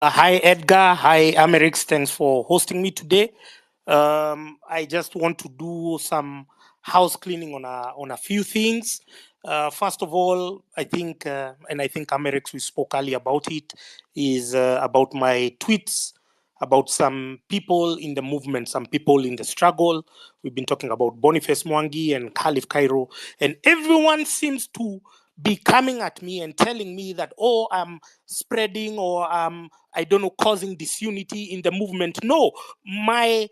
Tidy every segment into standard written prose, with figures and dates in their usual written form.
Hi, Edgar. Hi, Amerix. Thanks for hosting me today. I just want to do some house cleaning on a few things. First of all, I think Amerix, we spoke earlier about it, is about my tweets about some people in the movement, some people in the struggle. We've been talking about Boniface Mwangi and Khalif Cairo, and everyone seems to be coming at me and telling me that, oh, I'm spreading or I don't know, causing disunity in the movement. No, my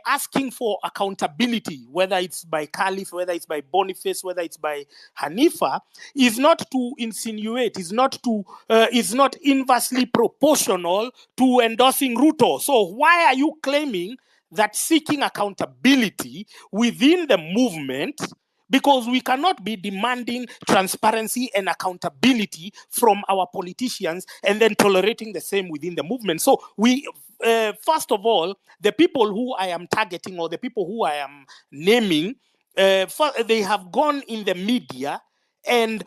asking for accountability, whether it's by Caliph, whether it's by Boniface, whether it's by Hanifa, is not to insinuate, is not inversely proportional to endorsing Ruto. So why are you claiming that seeking accountability within the movement, because we cannot be demanding transparency and accountability from our politicians and then tolerating the same within the movement. So first of all, the people who I am targeting or the people who I am naming, they have gone in the media and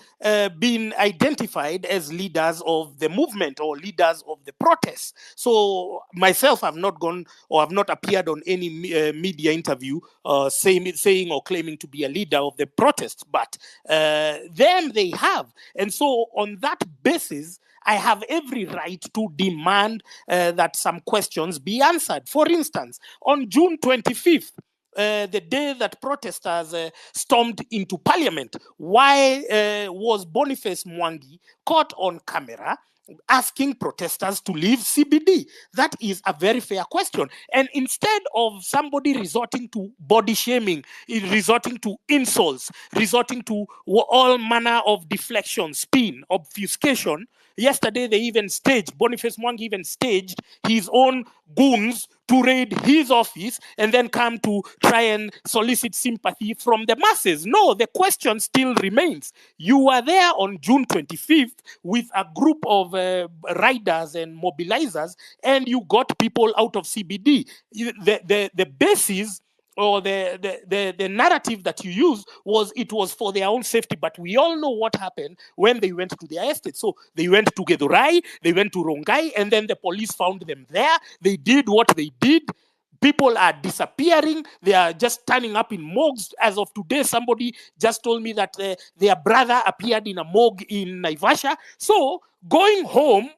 been identified as leaders of the movement or leaders of the protests. So myself, I've not gone or I've not appeared on any media interview saying or claiming to be a leader of the protest, but them they have. And so on that basis, I have every right to demand that some questions be answered. For instance, on June 25th, the day that protesters stormed into parliament, why was Boniface Mwangi caught on camera asking protesters to leave CBD? That is a very fair question. And instead of somebody resorting to body shaming, resorting to insults, resorting to all manner of deflection, spin, obfuscation, yesterday Boniface Mwangi even staged his own goons to raid his office and then come to try and solicit sympathy from the masses. No, the question still remains. You were there on June 25th with a group of riders and mobilizers, and you got people out of CBD. The basis or the narrative that you used was it was for their own safety, but we all know what happened when they went to their estate. So they went to Gedurai, they went to Rongai, and then the police found them there. They did what they did. People are disappearing. They are just turning up in morgues. As of today, somebody just told me that their brother appeared in a morgue in Naivasha. So going home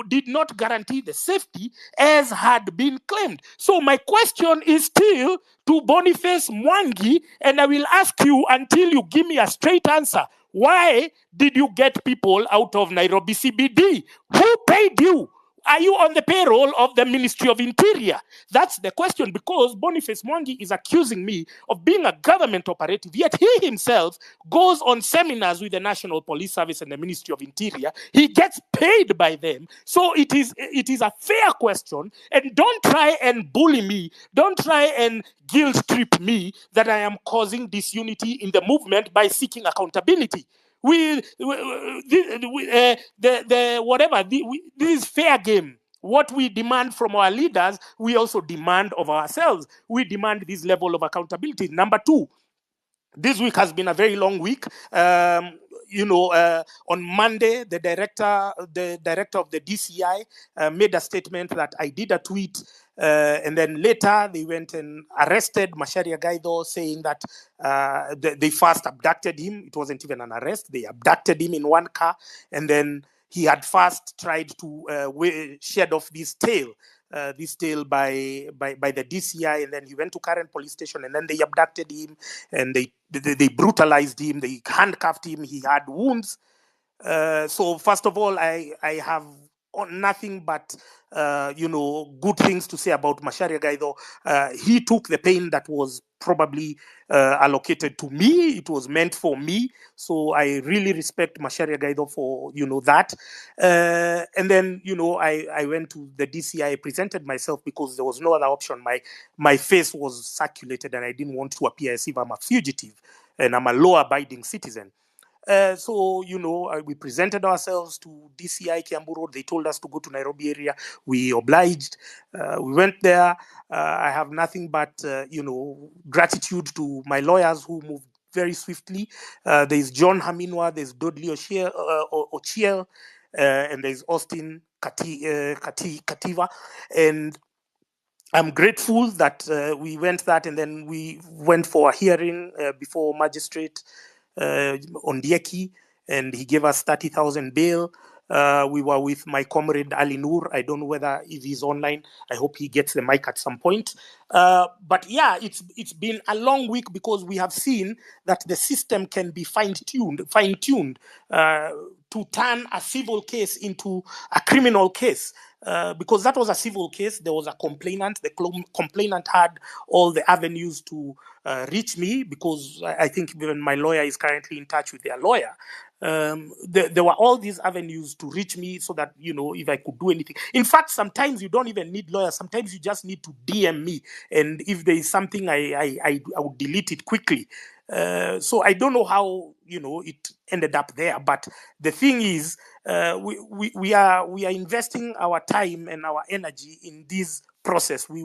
did not guarantee the safety as had been claimed. So my question is still to Boniface Mwangi, and I will ask you until you give me a straight answer. Why did you get people out of Nairobi CBD? Who paid you? Are you on the payroll of the Ministry of Interior? That's the question, because Boniface Mwangi is accusing me of being a government operative, yet he himself goes on seminars with the National Police Service and the Ministry of Interior. He gets paid by them. So it is a fair question, and don't try and bully me. Don't try and guilt trip me that I am causing disunity in the movement by seeking accountability. This is fair game. What we demand from our leaders, we also demand of ourselves. We demand this level of accountability. Number two, this week has been a very long week. On Monday, the director of the DCI made a statement that I did a tweet, and then later they went and arrested Macharia Gaitho, saying that they first abducted him. It wasn't even an arrest. They abducted him in one car, and then he had first tried to shed off this tail by the DCI, and then he went to Karen police station, and then they abducted him, and they brutalized him, they handcuffed him, he had wounds. So first of all, I have nothing but good things to say about Macharia Gaitho. He took the pain that was probably allocated to me. It was meant for me. So I really respect Macharia Gaitho for that. And then I went to the DCI. I presented myself because there was no other option. My face was circulated, and I didn't want to appear as if I'm a fugitive and I'm a law-abiding citizen. We presented ourselves to DCI Kiambu Road. They told us to go to Nairobi area. We obliged. We went there. I have nothing but, gratitude to my lawyers who moved very swiftly. There's John Haminwa, there's Dudley Ochiel, and there's Austin Kativa, and I'm grateful that we went that, and then we went for a hearing before Magistrate Ondieki, and he gave us 30,000 bail. We were with my comrade Ali Noor. I don't know whether if he's online. I hope he gets the mic at some point. But yeah, it's been a long week because we have seen that the system can be fine-tuned to turn a civil case into a criminal case. Because that was a civil case, there was a complainant. The complainant had all the avenues to reach me, because I think even my lawyer is currently in touch with their lawyer. There were all these avenues to reach me, so that, if I could do anything. In fact, sometimes you don't even need lawyers. Sometimes you just need to DM me. And if there is something, I would delete it quickly. So I don't know how, it ended up there. But the thing is, we are investing our time and our energy in this process. We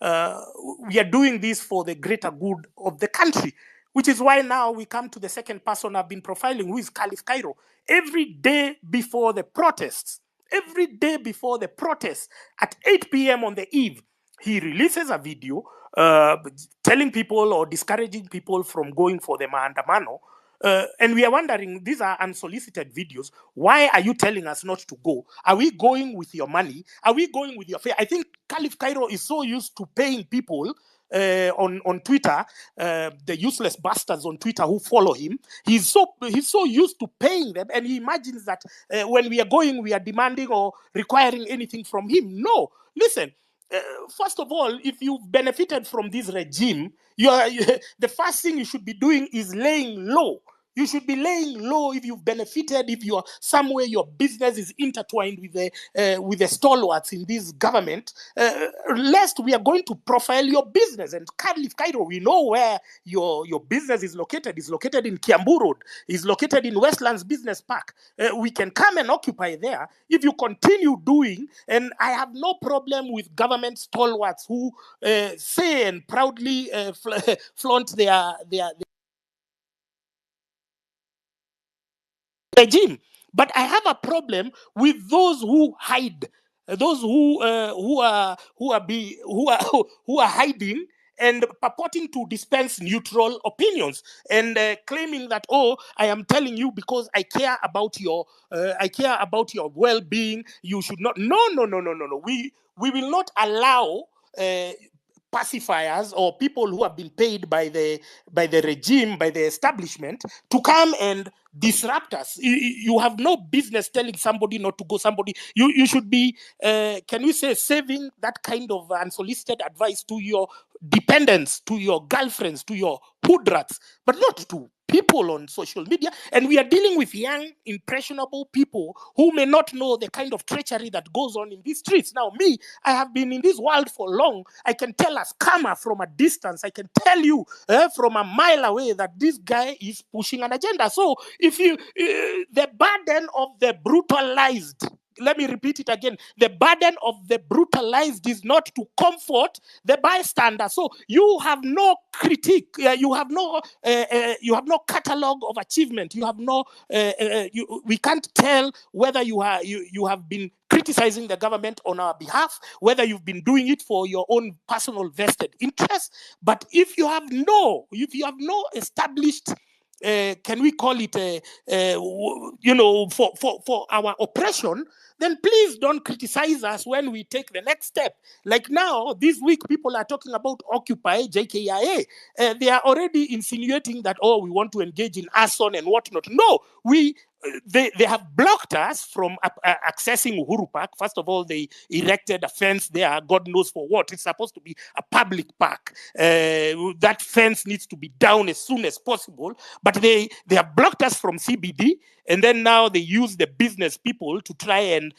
are doing this for the greater good of the country, which is why now we come to the second person I've been profiling, who is Caliph Cairo. Every day before the protests, at 8 p.m. on the eve, he releases a video telling people or discouraging people from going for the maandamano. And we are wondering, these are unsolicited videos. Why are you telling us not to go? Are we going with your money? Are we going with your fare? I think Caliph Cairo is so used to paying people on Twitter, the useless bastards on Twitter who follow him. He's so used to paying them, and he imagines that when we are going, we are demanding or requiring anything from him. No, listen. First of all, if you've benefited from this regime, the first thing you should be doing is laying low. You should be laying low if you've benefited, if you are somewhere your business is intertwined with the stalwarts in this government, lest we are going to profile your business. And Cairo, we know where your business is located. It's located in Kiambu Road. It's located in Westlands Business Park. We can come and occupy there if you continue doing. And I have no problem with government stalwarts who say and proudly flaunt their regime. But I have a problem with those who hide, those who are hiding and purporting to dispense neutral opinions, and claiming that, oh, I am telling you because I care about your well-being. You should not. No. We will not allow pacifiers or people who have been paid by the regime, by the establishment, to come and disrupt us. You have no business telling somebody not to go. You should be, can we say, saving that kind of unsolicited advice to your dependents, to your girlfriends, to your hoodrats, but not to people on social media. And we are dealing with young, impressionable people who may not know the kind of treachery that goes on in these streets. Now, me, I have been in this world for long. I can tell a scammer from a distance. I can tell you from a mile away that this guy is pushing an agenda. So if you, the burden of the brutalized, let me repeat it again. The burden of the brutalized is not to comfort the bystander. So you have no critique. You have no catalog of achievement. You have no. We can't tell whether you have been criticizing the government on our behalf, whether you've been doing it for your own personal vested interest. But if you have no established, can we call it, for our oppression, then please don't criticize us when we take the next step. Like now, this week, people are talking about Occupy, JKIA. They are already insinuating that, oh, we want to engage in arson and whatnot. No, they have blocked us from accessing Uhuru Park. First of all, they erected a fence there, God knows for what. It's supposed to be a public park. That fence needs to be down as soon as possible. But they have blocked us from CBD, and then now they use the business people to try and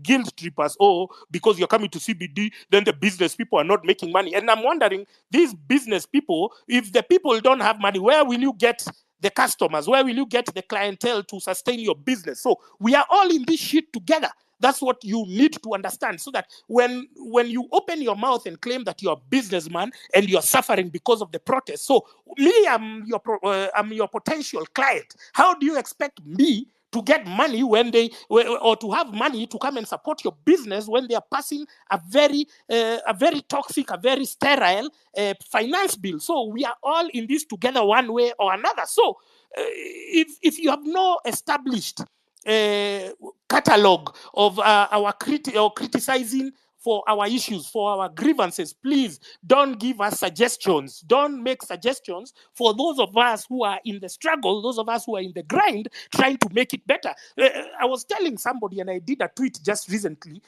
guilt trip us. Oh, because you're coming to CBD, then the business people are not making money. And I'm wondering, these business people, if the people don't have money, where will you get the customers? Where will you get the clientele to sustain your business? So we are all in this shit together. That's what you need to understand, so that when you open your mouth and claim that you're a businessman and you're suffering because of the protest, so me, I'm your potential client. How do you expect me to get money when they, or to have money to come and support your business when they are passing a very toxic, a very sterile finance bill. So we are all in this together one way or another. So if you have no established catalog of our criticizing for our issues, for our grievances, please don't give us suggestions. Don't make suggestions for those of us who are in the struggle, those of us who are in the grind, trying to make it better. I was telling somebody, and I did a tweet just recently,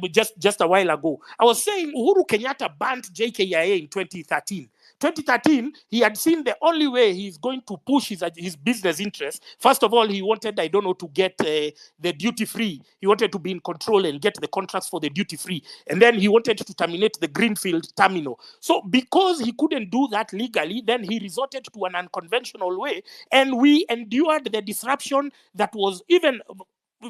just a while ago. I was saying Uhuru Kenyatta banned JKIA in 2013. 2013, he had seen the only way he's going to push his business interests. First of all, he wanted, I don't know, to get the duty-free. He wanted to be in control and get the contracts for the duty-free. And then he wanted to terminate the Greenfield terminal. So because he couldn't do that legally, then he resorted to an unconventional way. And we endured the disruption that was even...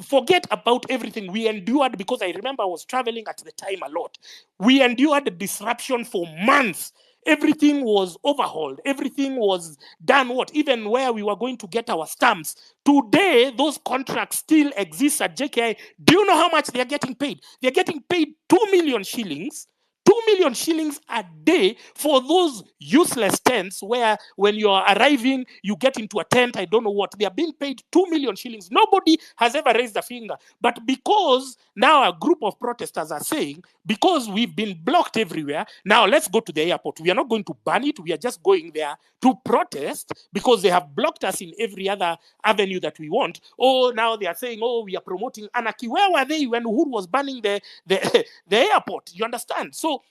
Forget about everything we endured, because I remember I was traveling at the time a lot. We endured the disruption for months. Everything was overhauled. Everything was done. Even where we were going to get our stamps. Today, those contracts still exist at JKI. Do you know how much they're getting paid? They're getting paid 2 million shillings. 2 million shillings a day for those useless tents where when you are arriving, you get into a tent, I don't know what. They are being paid 2 million shillings. Nobody has ever raised a finger. But because now a group of protesters are saying, because we've been blocked everywhere, now let's go to the airport. We are not going to ban it. We are just going there to protest because they have blocked us in every other avenue that we want. Oh, now they are saying, oh, we are promoting anarchy. Where were they when Uhuru was banning the airport? You understand? So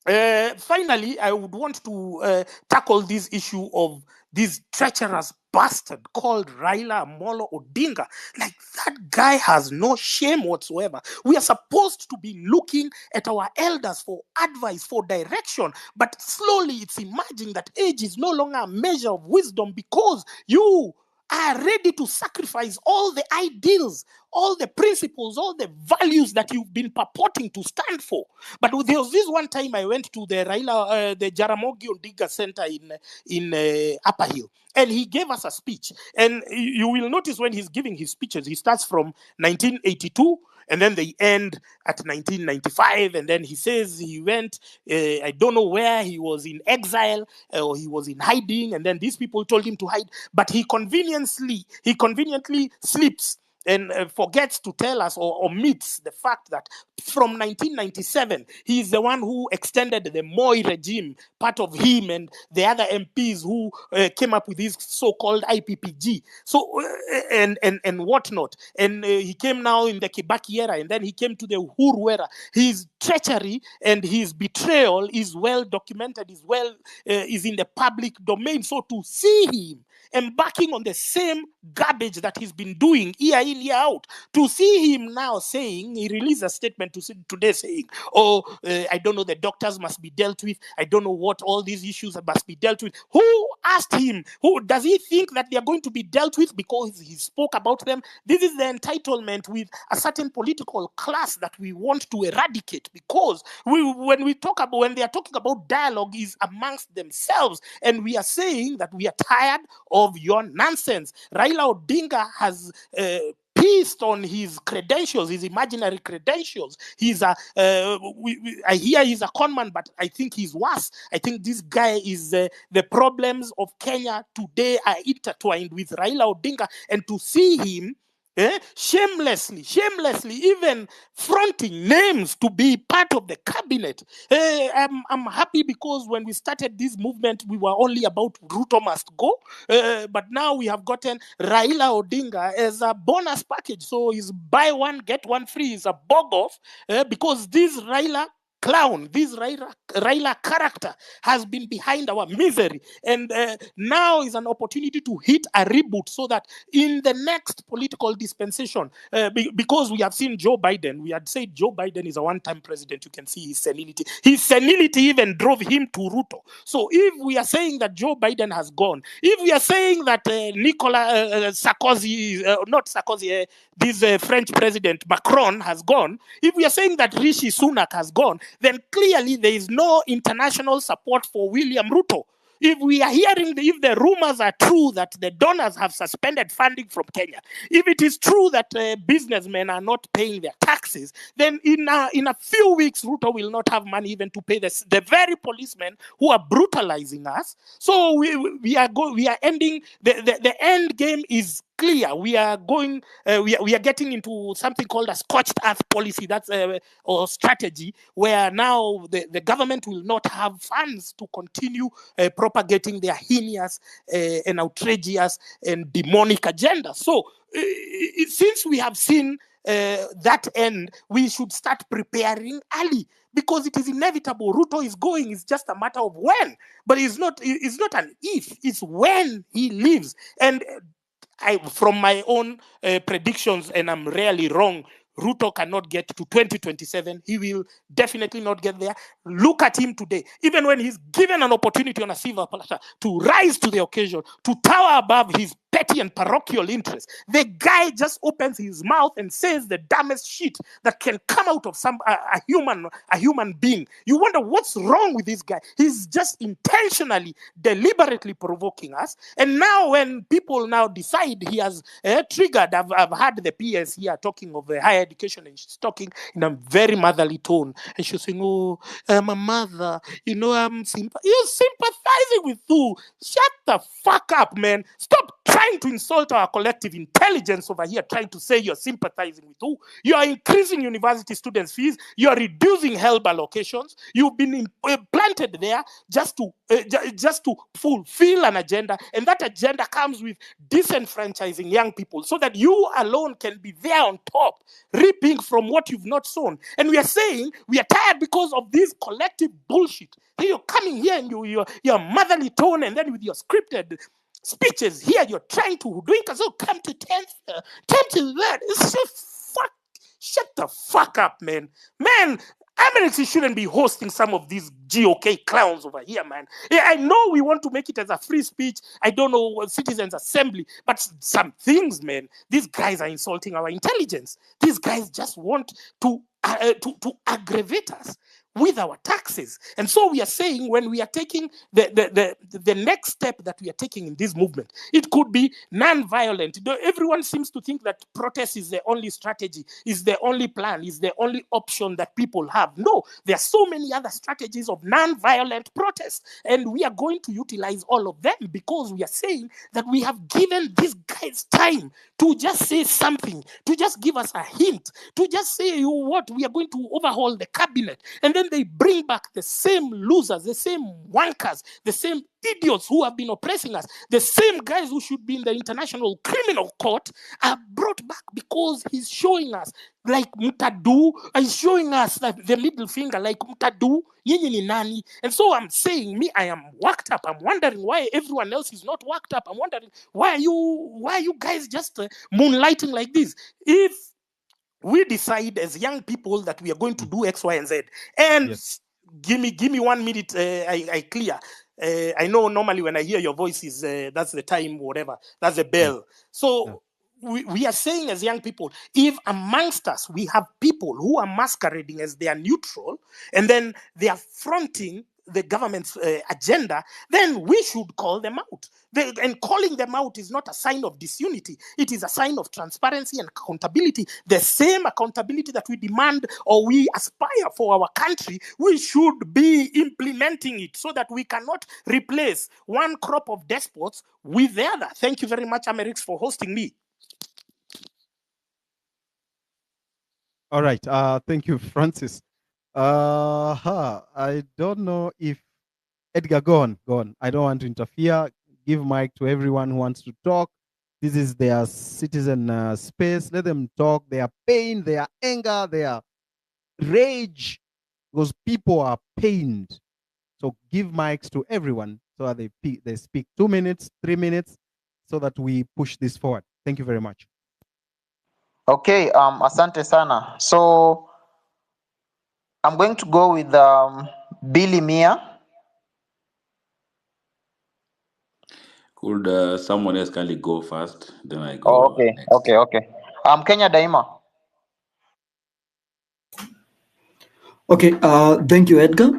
finally, I would want to tackle this issue of this treacherous bastard called Raila Amolo Odinga. Like, that guy has no shame whatsoever. We are supposed to be looking at our elders for advice, for direction, but slowly it's emerging that age is no longer a measure of wisdom, because you are ready to sacrifice all the ideals, all the principles, all the values that you've been purporting to stand for. But there was this one time I went to the the Jaramogi Odinga Center in Upper Hill, and he gave us a speech. And you will notice when he's giving his speeches, he starts from 1982, and then they end at 1995, and then he says he went, I don't know where, he was in exile, or he was in hiding, and then these people told him to hide, but he conveniently sleeps and forgets to tell us, or omits the fact that from 1997, he is the one who extended the Moi regime, part of him and the other MPs who came up with this so-called IPPG, so and whatnot. And he came now in the Kibaki era, and then he came to the Uhuru era. His treachery and his betrayal is well documented, is in the public domain. So to see him embarking on the same garbage that he's been doing year in, year out, to see him now saying, he released a statement today saying, oh, I don't know, the doctors must be dealt with, I don't know what, all these issues must be dealt with. Who asked him? Who does he think that they are going to be dealt with because he spoke about them? This is the entitlement with a certain political class that we want to eradicate, because when they are talking about dialogue, is amongst themselves, and we are saying that we are tired of your nonsense. Raila Odinga has pieced on his credentials, his imaginary credentials. He's I hear he's a conman, but I think he's worse. I think this guy is the problems of Kenya today are intertwined with Raila Odinga, and to see him shamelessly, even fronting names to be part of the cabinet. I'm happy, because when we started this movement, we were only about Ruto must go, but now we have gotten Raila Odinga as a bonus package. So is buy one, get one free is a bog off, because this Raila clown, this Raila character has been behind our misery, and now is an opportunity to hit a reboot, so that in the next political dispensation, because we have seen Joe Biden, we had said Joe Biden is a one-time president. You can see his senility. His senility even drove him to Ruto. So if we are saying that Joe Biden has gone, if we are saying that Nicolas Sarkozy, not Sarkozy, this French president Macron has gone, if we are saying that Rishi Sunak has gone, then clearly there is no international support for William Ruto. if we are hearing, if the rumors are true that the donors have suspended funding from Kenya, if it is true that businessmen are not paying their taxes, then in a few weeks, Ruto will not have money even to pay the very policemen who are brutalizing us. So we are ending, the end game is clear. We are going, we are getting into something called a scorched earth policy, that's or strategy, where now the government will not have funds to continue propagating their heinous and outrageous and demonic agenda. So since we have seen that end, we should start preparing early, because it is inevitable. Ruto is going. It's just a matter of when. But it's not an if. It's when he leaves. And from my own predictions, and I'm rarely wrong, Ruto cannot get to 2027. He will definitely not get there. Look at him today. Even when he's given an opportunity on a silver platter to rise to the occasion, to tower above his petty and parochial interests, the guy just opens his mouth and says the dumbest shit that can come out of a human being. You wonder what's wrong with this guy. He's just intentionally, deliberately provoking us. And now when people now decide he has triggered, I've heard the PS here talking of higher education, and she's talking in a very motherly tone, and she's saying, "Oh, I'm a mother, you know, you're sympathizing with who? Shut the fuck up, man. Stop trying to insult our collective intelligence over here, trying to say you're sympathizing with who. You are increasing university students' fees. You are reducing help allocations. You've been planted there just to fulfill an agenda, and that agenda comes with disenfranchising young people so that you alone can be there on top, reaping from what you've not sown. And we are saying we are tired because of this collective bullshit. Then you're coming here and your motherly tone, and then with your scripted speeches here, you're trying to doing so come to 10th that. It's just shut the fuck up, man. Emirates shouldn't be hosting some of these GOK clowns over here, man. Yeah, I know we want to make it as a free speech, I don't know, citizens assembly, but some things, man, these guys are insulting our intelligence. These guys just want to aggravate us with our taxes. And so we are saying, when we are taking the next step that we are taking in this movement, it could be non-violent. Everyone seems to think that protest is the only strategy, is the only plan, is the only option that people have. No, there are so many other strategies of non-violent protest, and we are going to utilize all of them, because we are saying that we have given these guys time to just say something, to just give us a hint, to just say, you know what, we are going to overhaul the cabinet. And then they bring back the same losers, the same wankers, the same idiots who have been oppressing us. The same guys who should be in the International Criminal Court are brought back because he's showing us, like Mutadu, he's showing us like the middle finger, like Mutadu, nyinyi ni nani? And so I'm saying, I am worked up. I'm wondering why everyone else is not worked up. I'm wondering, why are you guys just moonlighting like this? If we decide as young people that we are going to do X, Y, and Z, and yes, give me 1 minute, I clear. I know normally when I hear your voice is that's the time, whatever, that's the bell. So we are saying as young people, if amongst us we have people who are masquerading as they are neutral, and then they are fronting the government's agenda, then we should call them out. And calling them out is not a sign of disunity. It is a sign of transparency and accountability. The same accountability that we demand or we aspire for our country, we should be implementing it so that we cannot replace one crop of despots with the other. Thank you very much, Amerix, for hosting me. All right. Thank you, Francis. I don't know if Edgar, go on. I don't want to interfere. Give mic to everyone who wants to talk. This is their citizen space. Let them talk. Their pain, their anger, their rage, because people are pained. So give mics to everyone so that they speak 2 minutes, 3 minutes, so that we push this forward. Thank you very much. Okay, asante sana. So I'm going to go with Billy Mia. Could someone else kindly go first? Then I go. Oh, okay, next. Okay. Kenya Daima. Okay, thank you, Edgar,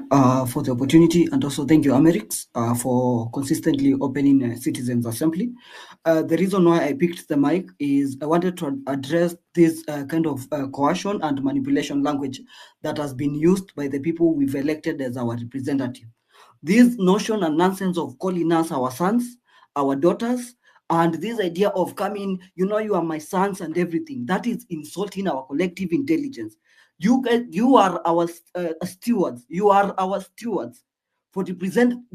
for the opportunity, and also thank you, Amerix, for consistently opening Citizens Assembly. The reason why I picked the mic is I wanted to address this kind of coercion and manipulation language that has been used by the people we've elected as our representative. This notion and nonsense of calling us our sons, our daughters, and this idea of coming, you are my sons and everything, that is insulting our collective intelligence. You guys, you are our stewards. You are our stewards for representing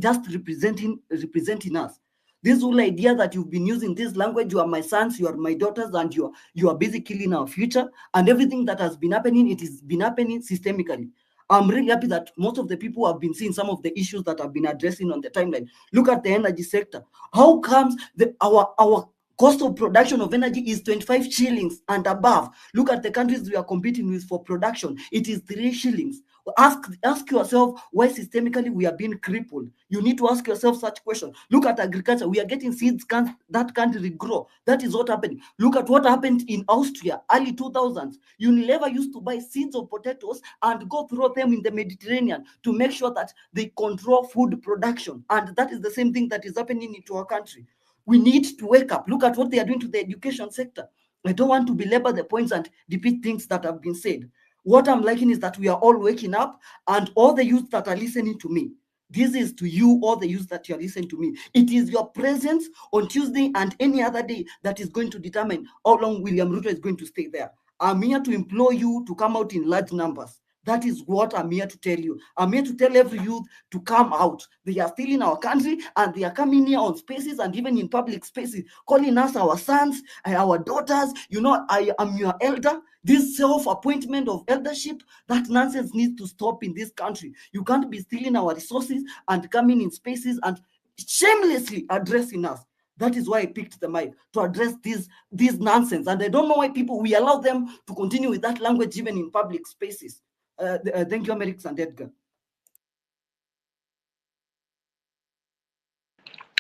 us. This whole idea that you've been using this language, you are my sons, you are my daughters, and you are busy killing our future, and everything that has been happening, it has been happening systemically. I'm really happy that most of the people have been seeing some of the issues that I've been addressing on the timeline. Look at the energy sector. How comes our cost of production of energy is 25 shillings and above? Look at the countries we are competing with for production. It is 3 shillings. Ask yourself why systemically we are being crippled. You need to ask yourself such questions. Look at agriculture. We are getting seeds that can't regrow. That is what happened. Look at what happened in Austria, early 2000s. Unilever used to buy seeds of potatoes and go throw them in the Mediterranean to make sure that they control food production. And that is the same thing that is happening into our country. We need to wake up. Look at what they are doing to the education sector. I don't want to belabor the points and repeat things that have been said. What I'm liking is that we are all waking up, and all the youth that are listening to me, this is to you, all the youth that you are listening to me. It is your presence on Tuesday and any other day that is going to determine how long William Ruto is going to stay there. I'm here to implore you to come out in large numbers. That is what I'm here to tell you. I'm here to tell every youth to come out. They are still in our country, and they are coming here on spaces and even in public spaces, calling us our sons, our daughters. I am your elder. This self-appointment of eldership, that nonsense needs to stop in this country. You can't be stealing our resources and coming in spaces and shamelessly addressing us. That is why I picked the mic, to address this nonsense. And I don't know why we allow them to continue with that language even in public spaces. Thank you, Amerix and Edgar.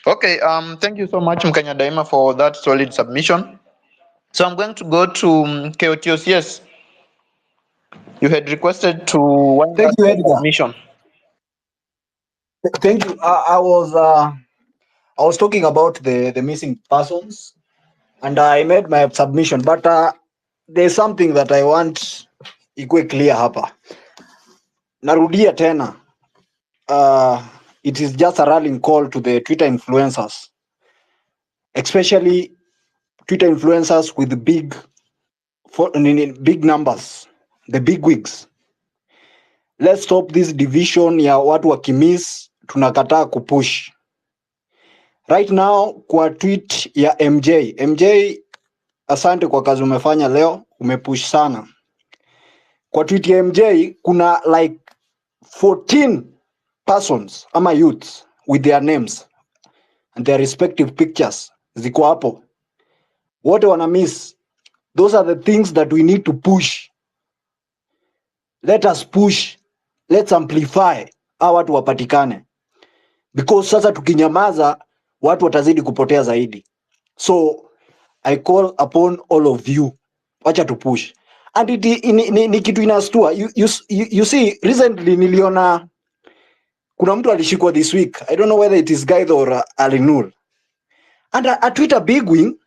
Okay, thank you so much, Mkanya Daima, for that solid submission. So I'm going to go to Keotios. Yes, you had requested to wind Thank up you, your Edgar. submission. Thank you. I was talking about the missing persons, and I made my submission, but there's something that I want ikuwe clear hapa. Narudia tena. It is just a rallying call to the Twitter influencers, especially Twitter influencers with big numbers, the big wigs. Let's stop this division ya watu wakimiss tunakataa kupush. Right now kwa tweet ya MJ, asante kwa kazi umefanya leo, umepush sana. Kwa tweet ya MJ kuna like 14 persons ama youths with their names and their respective pictures ziko hapo. Wote wana miss. Those are the things that we need to push. Let us push. Let's amplify hawa watu wapatikane. Because sasa tukinyamaza watu watazidi kupotea zaidi. So I call upon all of you, wacha to push. And ni kitu inastua. You see, recently niliona kuna mtu alishikwa this week. I don't know whether it is Gaitho or Alinur. And a Twitter bigwing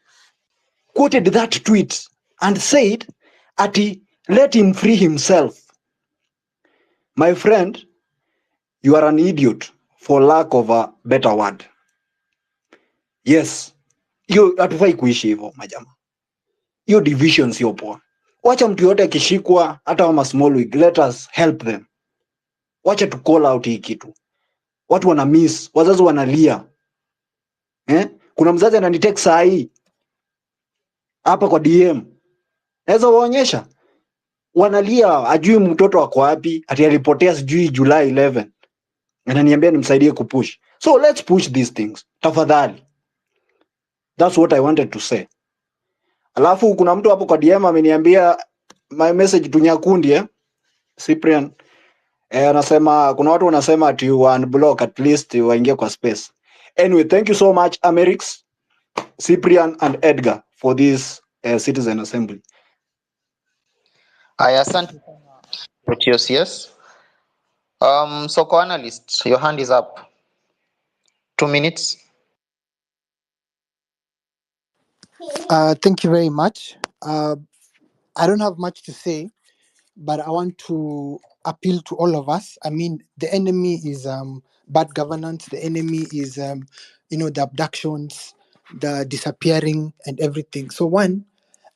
quoted that tweet and said, let him free himself. My friend, you are an idiot for lack of a better word. Yes, hiyo hatufai kuishi hivyo majama. Hiyo division sio poa. Wacha mtu yote akishikwa hata kama small wig, let us help them. Wacha to call out hii kitu. Watu wana miss, wazazi wanalia. Kuna mzazi ananitext saa hii hapa kwa DM. Naweza waonyesha. Wanalia ajui mtoto wako wapi, ati alipotea sijui July 11. Ananiambia nimsaidie kupush. So let's push these things. Tafadhali. That's what I wanted to say. Alafu kuna mtu hapo kwa DM ameniambia my message tunyakundi Cyprian anasema kuna watu wanasema ati unblock at least waingie kwa space. Anyway, thank you so much Amerix, Cyprian and Edgar for this citizen assembly. Asante sana Keotios. Yes. Soko analyst, your hand is up. 2 minutes. Thank you very much. I don't have much to say, but I want to appeal to all of us. I mean, the enemy is bad governance. The enemy is, the abductions, the disappearing, and everything. So, one,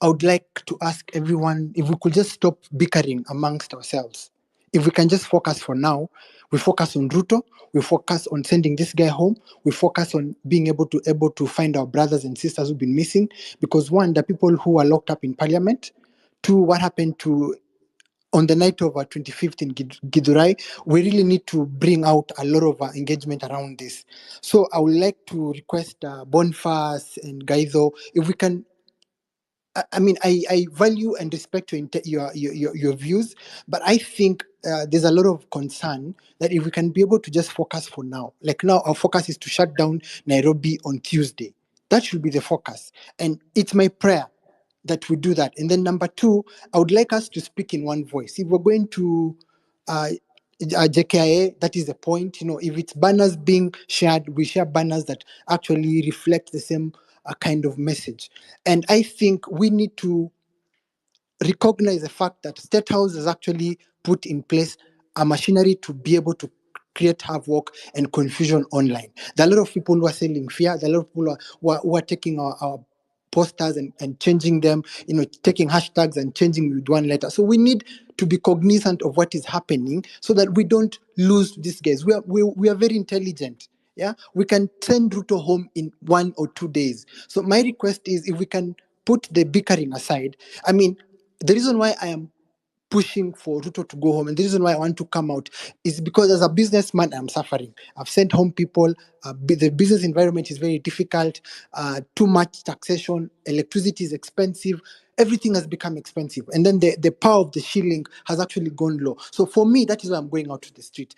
I would like to ask everyone if we could just stop bickering amongst ourselves. If we can just focus for now, we focus on Ruto, we focus on sending this guy home, we focus on being able to find our brothers and sisters who've been missing. Because one, the people who are locked up in parliament. Two, what happened to on the night of 25th in Gidurai, we really need to bring out a lot of engagement around this. So I would like to request Bonfas and Gaitho, if we can. I mean, I value and respect your views, but I think there's a lot of concern that if we can be able to just focus for now, like now our focus is to shut down Nairobi on Tuesday. That should be the focus, and it's my prayer that we do that. And then number two, I would like us to speak in one voice. If we're going to uh, JKIA, that is the point. If it's banners being shared, we share banners that actually reflect the same kind of message. And I think we need to recognize the fact that Statehouse has actually put in place a machinery to be able to create havoc and confusion online. There are a lot of people who are selling fear. There are a lot of people who are taking our posters and changing them, taking hashtags and changing with one letter. So we need to be cognizant of what is happening so that we don't lose these guys. We are very intelligent. Yeah, we can send Ruto home in 1 or 2 days. So my request is if we can put the bickering aside. I mean, the reason why I am pushing for Ruto to go home, and the reason why I want to come out is because as a businessman, I'm suffering. I've sent home people. The business environment is very difficult. Too much taxation. Electricity is expensive. Everything has become expensive. And then the power of the shilling has actually gone low. So for me, that is why I'm going out to the street.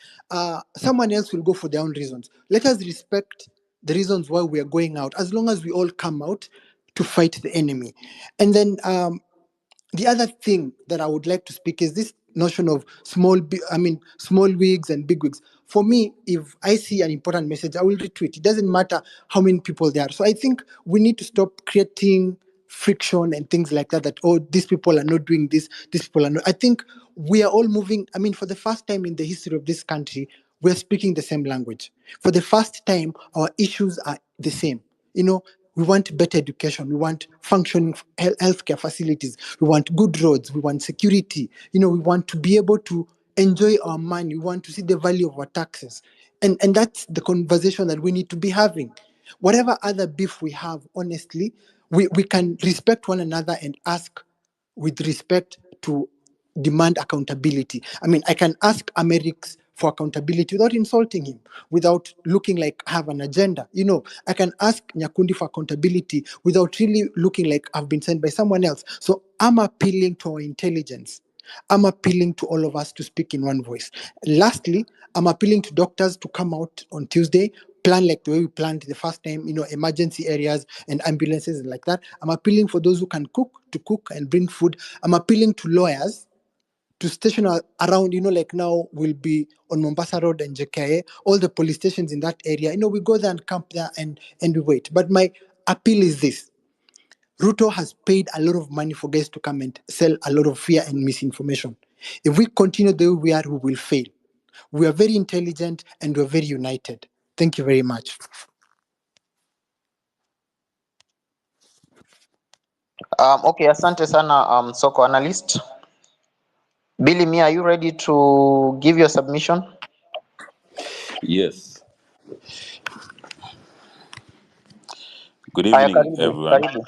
Someone else will go for their own reasons. Let us respect the reasons why we are going out, as long as we all come out to fight the enemy. And then the other thing that I would like to speak is this notion of small wigs and big wigs. For me, if I see an important message, I will retweet. It doesn't matter how many people there are. So I think we need to stop creating friction and things like that. That these people are not doing this. These people are not. I think we are all moving. I mean, for the first time in the history of this country, we're speaking the same language. For the first time, our issues are the same. We want better education. We want functioning healthcare facilities. We want good roads. We want security. We want to be able to enjoy our money. We want to see the value of our taxes. And that's the conversation that we need to be having. Whatever other beef we have, honestly, we can respect one another and ask with respect to demand accountability. I mean, I can ask Amerix for accountability without insulting him, without looking like I have an agenda. I can ask Nyakundi for accountability without really looking like I've been sent by someone else. So I'm appealing to our intelligence. I'm appealing to all of us to speak in one voice. Lastly, I'm appealing to doctors to come out on Tuesday, plan like the way we planned the first time, emergency areas and ambulances and like that. I'm appealing for those who can cook to cook and bring food. I'm appealing to lawyers to station around, like now we'll be on Mombasa Road and JKA, all the police stations in that area. We go there and camp there and we wait. But my appeal is this. Ruto has paid a lot of money for guys to come and sell a lot of fear and misinformation. If we continue the way we are, we will fail. We are very intelligent and we're very united. Thank you very much. Okay, asante sana soko analyst. Billy Me, are you ready to give your submission? Yes. Good Haya, evening, karibu, everyone. karibu.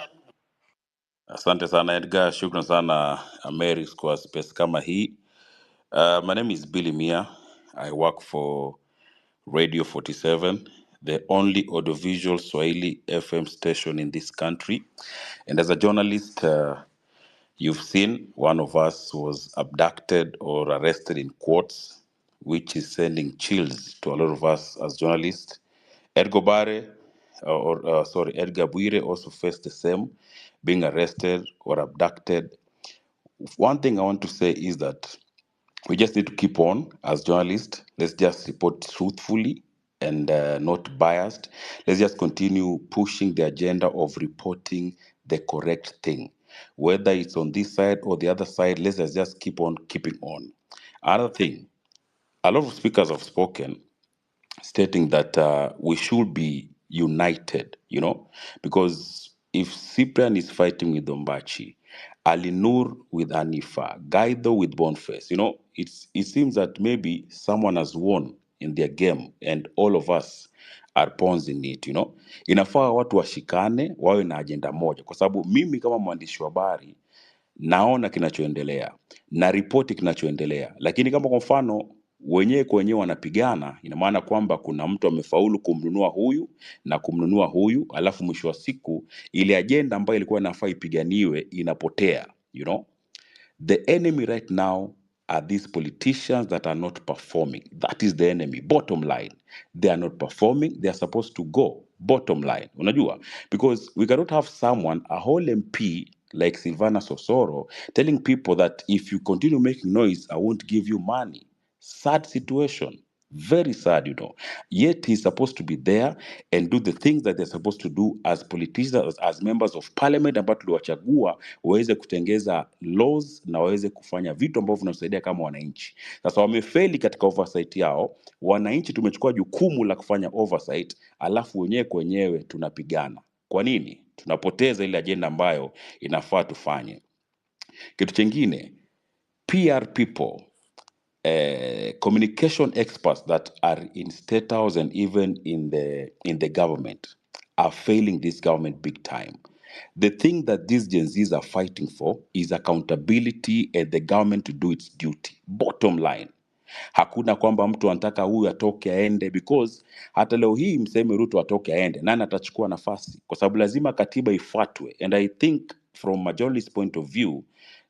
Asante sana Edgar, shukran sana Ameris kwa space kama hii. My name is Billy Mia. I work for Radio 47, the only audiovisual Swahili FM station in this country. And as a journalist, you've seen one of us was abducted or arrested in quotes, which is sending chills to a lot of us as journalists. Edgar Bare, Edgar Buire also faced the same, being arrested or abducted. One thing I want to say is that We just need to keep on as journalists. Let's just report truthfully and not biased. Let's just continue pushing the agenda of reporting the correct thing. Whether it's on this side or the other side, let's just keep on keeping on. Another thing, a lot of speakers have spoken stating that we should be united, because if Cyprian is fighting with Dombachi, Ali Nur with Anifa, Gaitho with Boniface, it seems that maybe someone has won in their game and all of us are pawns in it. Inafaa watu washikane wawe na ajenda moja, kwa sababu mimi kama mwandishi wa habari naona kinachoendelea na ripoti kinachoendelea, lakini kama kwa mfano wenyewe kwa wenyewe wanapigana, ina maana kwamba kuna mtu amefaulu kumnunua huyu na kumnunua huyu, alafu mwisho wa siku ile ajenda ambayo ilikuwa inafaa ipiganiwe inapotea. The enemy right now are these politicians that are not performing. That is the enemy. Bottom line, they are not performing. They are supposed to go. Bottom line, unajua, because we cannot have someone, a whole MP like Silvana Sosoro, telling people that if you continue making noise, I won't give you money. Sad situation. Very sad. Yet he's supposed to be there and do the things that they're supposed to do as politicians, as members of parliament ambao tuliwachagua waweze kutengeza laws na waweze kufanya vitu ambavyo vinasaidia kama wananchi. Sasa wamefeli katika oversight yao. Wananchi tumechukua jukumu la kufanya oversight, alafu wenyewe kwa wenyewe tunapigana. Kwa nini? Tunapoteza ile agenda ambayo inafaa tufanye. Kitu chengine, PR people, communication experts that are in Statehouse and even in the government are failing this government big time. The thing that these Gen Zs are fighting for is accountability and the government to do its duty. Bottom line. Hakuna kwamba mtu anataka huyu atoke aende, because hata leo hii mseme Ruto atoke aende, nani atachukua nafasi? Kwa sababu lazima katiba ifuatwe. And I think from majority's point of view,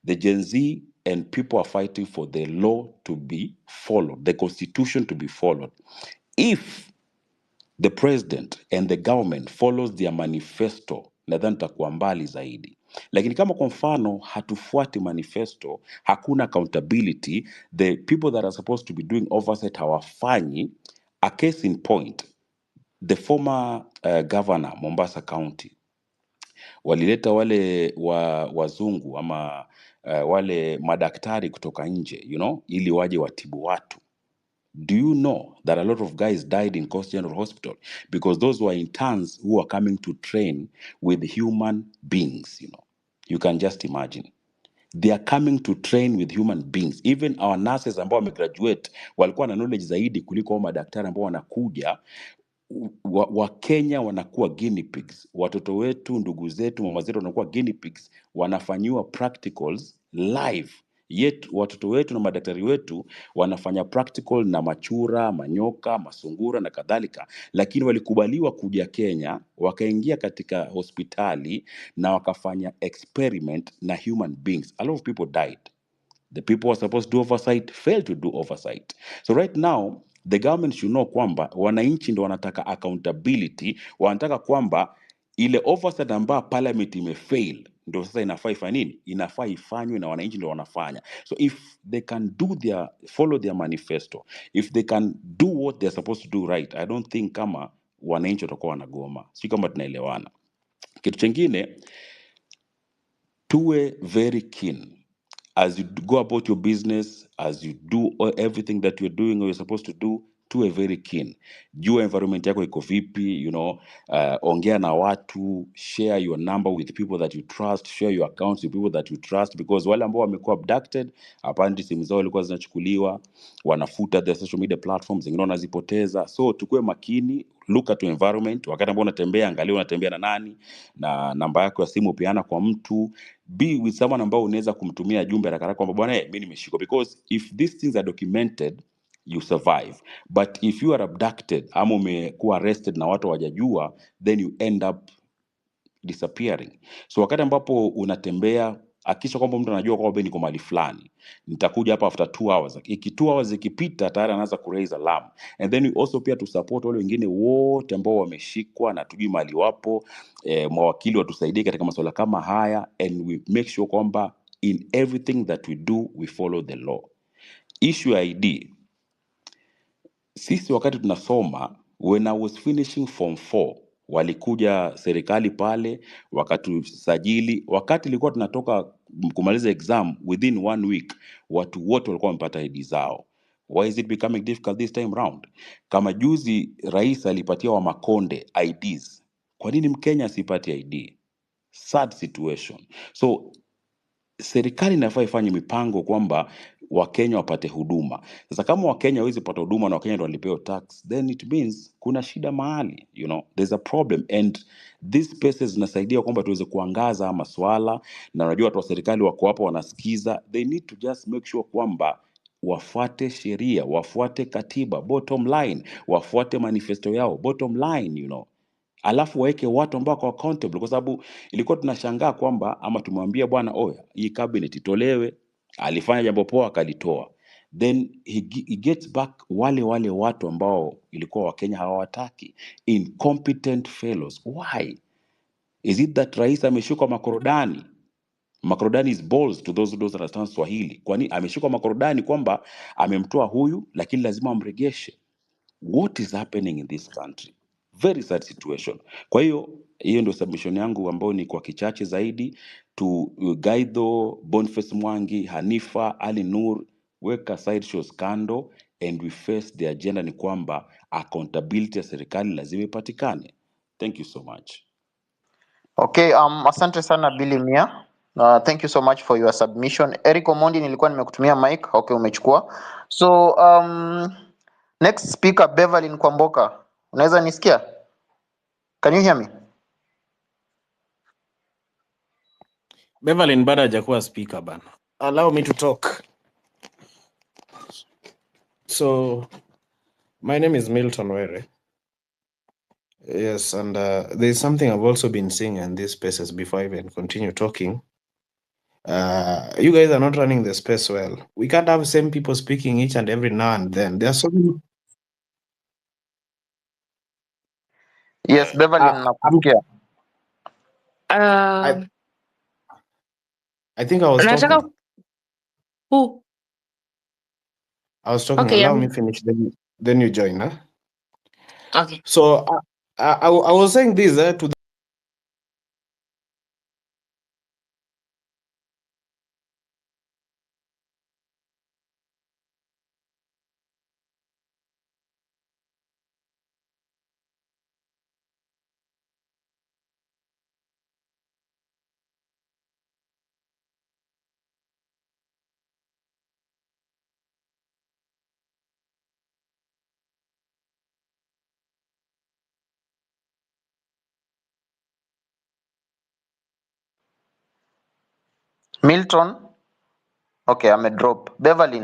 the Gen Z and people are fighting for the law to be followed, the constitution to be followed. If the president and the government follows their manifesto, nadhani takuwa mbali zaidi. Lakini kama kwa mfano hatufuati manifesto, hakuna accountability, the people that are supposed to be doing oversight hawafanyi. A case in point, the former governor Mombasa County walileta wale wazungu ama wale madaktari kutoka nje, ili waje watibu watu. Do you know that a lot of guys died in Coast General Hospital because those were interns who were coming to train with human beings? You can just imagine. They are coming to train with human beings. Even our nurses ambao wamegraduate walikuwa na knowledge zaidi kuliko madaktari ambao wanakuja. Wakenya wanakuwa guinea pigs, watoto wetu, ndugu zetu, mama zetu wanakuwa guinea pigs, wanafanyiwa practicals live. Yet watoto wetu na madaktari wetu wanafanya practical na machura, manyoka, masungura na kadhalika, lakini walikubaliwa kuja Kenya, wakaingia katika hospitali na wakafanya experiment na human beings. A lot of people died. The people who are supposed to do oversight failed to do oversight. So right now, the government should know kwamba wananchi ndo wanataka accountability, wanataka kwamba ile oversight ambayo parliament imefail ndo sasa inafaa ifanye nini? Inafaa ifanywe na wananchi ndo wanafanya. So if they can follow their manifesto, if they can do what they're supposed to do right, I don't think kama wananchi watakuwa wanagoma. Si kama tunaelewana. Kitu chengine, tuwe very keen as you go about your business, as you do everything that you're doing or you're supposed to do, tuwe very keen. Jua environment yako iko vipi, ongea na watu, share your number with people that you trust, share your accounts with people that you trust, because wale ambao wamekuwa abducted, apparently simu zao walikuwa zinachukuliwa, wanafuta the social media platforms, zingine wanazipoteza. So tukue makini, look at your environment. Wakati ambao unatembea, angalia unatembea na nani, na namba yako ya simu peana kwa mtu. Be with someone ambao unaweza kumtumia jumbe haraka kwamba bwana, mimi nimeshikwa, because if these things are documented, you survive. But if you are abducted ama umekuwa arrested na watu hawajajua, then you end up disappearing. So wakati ambapo unatembea, hakikisha kwamba mtu anajua kwamba niko mahali fulani, nitakuja hapa after 2 hours. 2 hours ikipita, tayari anaanza kuraise alarm. And then we also pia to support wale wengine wote ambao wameshikwa na tujui mahali wapo, mawakili watusaidie katika masuala kama haya, and we make sure kwamba in everything that we do we follow the law. issue ya ID, sisi wakati tunasoma, when I was finishing form 4, walikuja serikali pale wakatusajili. Wakati ilikuwa tunatoka kumaliza exam, within 1 week watu wote walikuwa wamepata ID zao. Why is it becoming difficult this time round? Kama juzi rais alipatia wa Makonde IDs, kwa nini Mkenya asipate ID? Sad situation. So serikali inafaa ifanye mipango kwamba Wakenya wapate huduma. Sasa kama Wakenya hawezi pata huduma na Wakenya ndio walipewa tax, then it means kuna shida mahali, there's a problem, and these spaces zinasaidia kwamba tuweze kuangaza maswala, na unajua watu wa serikali wako hapo wanasikiza. They need to just make sure kwamba wafuate sheria, wafuate katiba, bottom line, wafuate manifesto yao, bottom line, alafu waweke watu ambao wako accountable, kwa sababu ilikuwa tunashangaa kwamba ama tumwambia bwana, oya, hii cabinet itolewe, alifanya jambo poa akalitoa, then he gets back wale watu ambao ilikuwa Wakenya hawawataki, incompetent fellows. Why is it that rais ameshuka makorodani? Makorodani is balls to those that understand Swahili. Kwani ameshuka makorodani kwamba amemtoa huyu lakini lazima amregeshe? What is happening in this country? Very sad situation. Kwa hiyo ndio submission yangu ambayo ni kwa kichache zaidi to Gaitho, Boniface Mwangi, Hanifa, Ali Nur, weka side shows kando and we face the agenda, ni kwamba accountability ya serikali lazima ipatikane. Thank you so much. Okay, asante sana Billy Mia. Thank you so much for your submission. Eric Omondi, nilikuwa nimekutumia mic. Okay, umechukua. So next speaker Beverly Kwamboka. Unaweza nisikia? Can you hear me? Beverly bado hajakuwa speaker bana. Allow me to talk. So my name is Milton Were. Yes, and there's something I've also been saying in these spaces before I even continue talking. You guys are not running the space well. We can't have same people speaking each and every now and then. There are so many. Yes, Beverly nakusikia. I think I was talking. Who? I was talking. Okay, Allow me finish. Then you join, huh? Okay. So I was saying this to the Milton. Okay, amedrop. Beverly.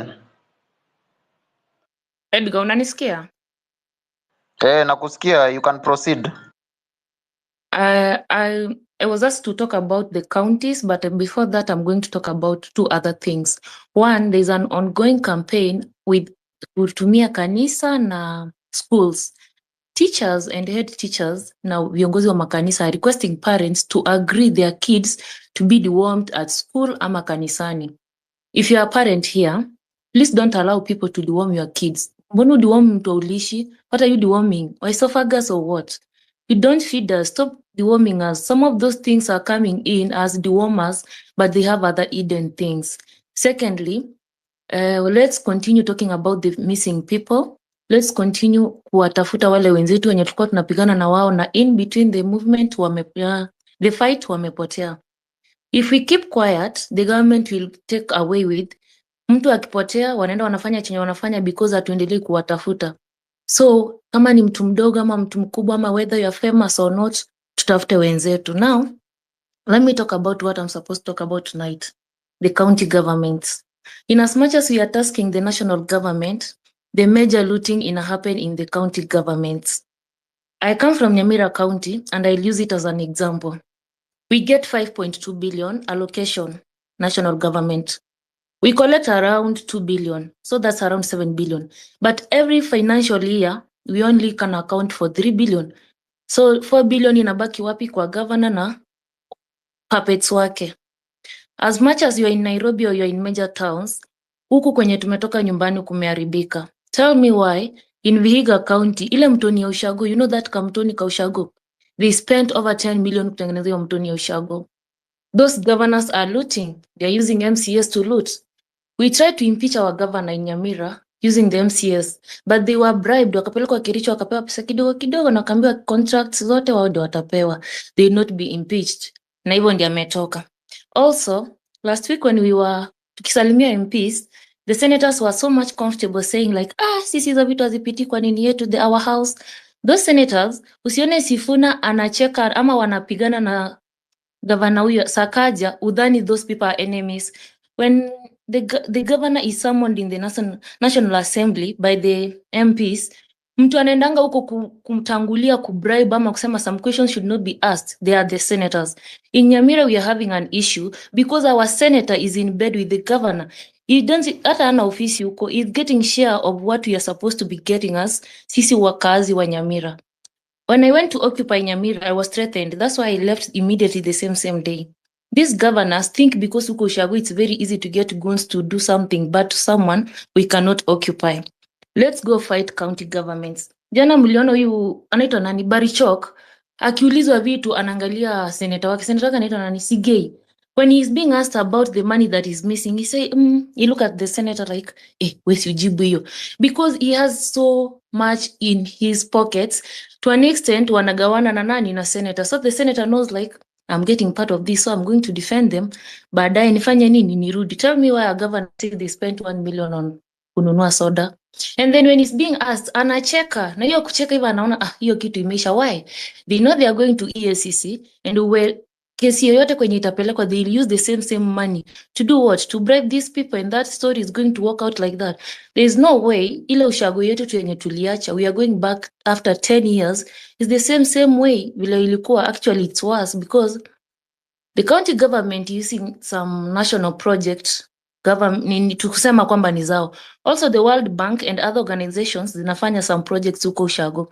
Edgar, unanisikia? Nakusikia, you can proceed. I was asked to talk about the counties, but before that, I'm going to talk about 2 other things. One, there's an ongoing campaign with kutumia kanisa na schools. Teachers and head teachers na viongozi wa makanisa are requesting parents to agree their kids to be dewormed at school ama kanisani. If you are a parent here, please don't allow people to deworm your kids. Mbona deworm mtu ulishi? What are you deworming? Esophagus or what? You don't feed us. Stop deworming us. Some of those things are coming in as dewormers, but they have other hidden things. Secondly, let's continue talking about the missing people. Let's continue kuwatafuta wale wenzetu wenye tulikuwa tunapigana na wao na in between the movement the fight wamepotea. If we keep quiet, the government will take away with mtu akipotea wanaenda wanafanya chenye wanafanya because hatuendelee kuwatafuta. So kama ni mtu mdogo ama mtu mkubwa ama whether you are famous or not, tutafute wenzetu. Now, let me talk about what I'm supposed to talk about tonight. The county governments. In as much as we are tasking the national government, the major looting happen in the county governments. I come from Nyamira County and I'll use it as an example. We get 5.2 billion allocation, national government. We collect around 2 billion, so that's around 7 billion. But every financial year, we only can account for 3 billion. So 4 billion inabaki wapi kwa governor na puppets wake. As much as you're in Nairobi or you're in major towns, huku kwenye tumetoka nyumbani kumeharibika. Tell me why in Vihiga County, ile mtoni ya ushago, you know that kamtoni ka ushago, they spent over 10 million kutengeneza hiyo mtoni ya ushago. Those governors are looting. They are using MCS to loot. We tried to impeach our governor in Nyamira using the MCS, but they were bribed. Wakapelekwa Kericho, wakapewa pesa kidogo kidogo na wakaambiwa contracts zote wao ndio watapewa. They will not be impeached. Na hivyo ndio ametoka. Also, last week when we were tukisalimia MPs, the senators were so much comfortable saying like, sisi hizo vitu hazipiti kwa nini yetu, our house. Those senators, usione Sifuna anacheka ama wanapigana na Governor huyo Sakaja, udhani those people are enemies. When the governor is summoned in the National Assembly by the MPs, mtu anaendanga huko kumtangulia kubribe ama kusema some questions should not be asked. They are the senators. In Nyamira we are having an issue because our senator is in bed with the governor. He doesn't, hata ana ofisi huko, he's getting share of what we are supposed to be getting us, sisi wakazi wa Nyamira. When I went to occupy Nyamira, I was threatened. That's why I left immediately the same day. These governors think because uko Ushago, it's very easy to get goons to do something, but to someone we cannot occupy. Let's go fight county governments. Jana mliona huyu anaitwa nani Barichok akiulizwa vitu anaangalia senator wake. Senator wake anaitwa nani Sigei. When he's being asked about the money that is missing, he say, he look at the senator like, where's ujibu hiyo? Because he has so much in his pockets. To an extent, wanagawana na nani na senator. So the senator knows like, I'm getting part of this, so I'm going to defend them. Baadaye nifanye nini nirudi. Tell me why a governor said they spent 1 million on kununua soda. And then when he's being asked, anacheka. Na hiyo kucheka hivi anaona, hiyo kitu imeisha. Why? They know they are going to EACC and where kesi yoyote kwenye itapelekwa, they'll use the same money. To do what? To bribe these people, and that story is going to work out like that. There is no way, ile ushago yetu tuyenye tuliacha, we are going back after 10 years, is the same way vile ilikuwa. Actually, it's worse because the county government using some national project, tukusema kwamba ni zao. Also, the World Bank and other organizations zinafanya some projects huko ushago.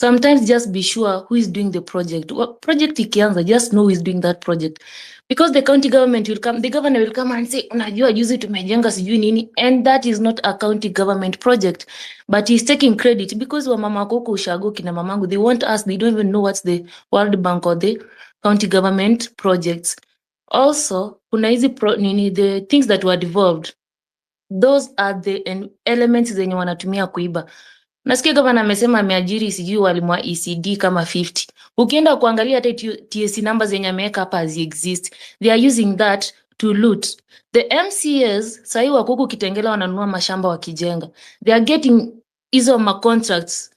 Sometimes just be sure who is doing the project. Project ikianza, just know who is doing that project. Because the county government will come, the governor will come and say, unajua juzi tumejenga sijui nini, and that is not a county government project. But he's taking credit because wa mama koko ushago kina mamangu, they want us, they don't even know what's the World Bank or the county government projects. Also, kuna hizi the things that were devolved. Those are the elements zenye wanatumia kuiba. Nasikia gavana amesema ameajiri sijui walimu wa ECD kama 50. Ukienda kuangalia hata TSC numbers zenye ameweka hapa exist. They are using that to loot. The MCAs sahi wako huku Kitengela wananunua mashamba wakijenga. They are getting hizo contracts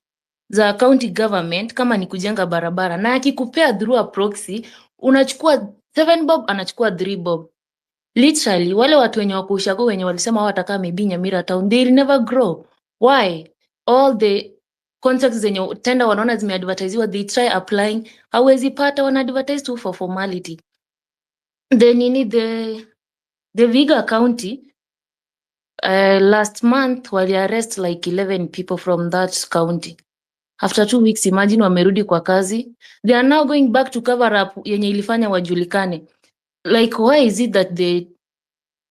za county government kama ni kujenga barabara, na akikupea through a proxy unachukua 7 bob anachukua 3 bob. Literally wale watu wenye wako ushago wenye walisema watakaa maybe Nyamira town, they will never grow. Why? All the contracts zenye tender wanaona zimeadvertisewa, they try applying, hawezi pata, wana advertise tu for formality. Then the Vihiga County last month wali arrest like 11 people from that county. After 2 weeks, imagine wamerudi kwa kazi. They are now going back to cover up yenye ilifanya wajulikane. Like, why is it that the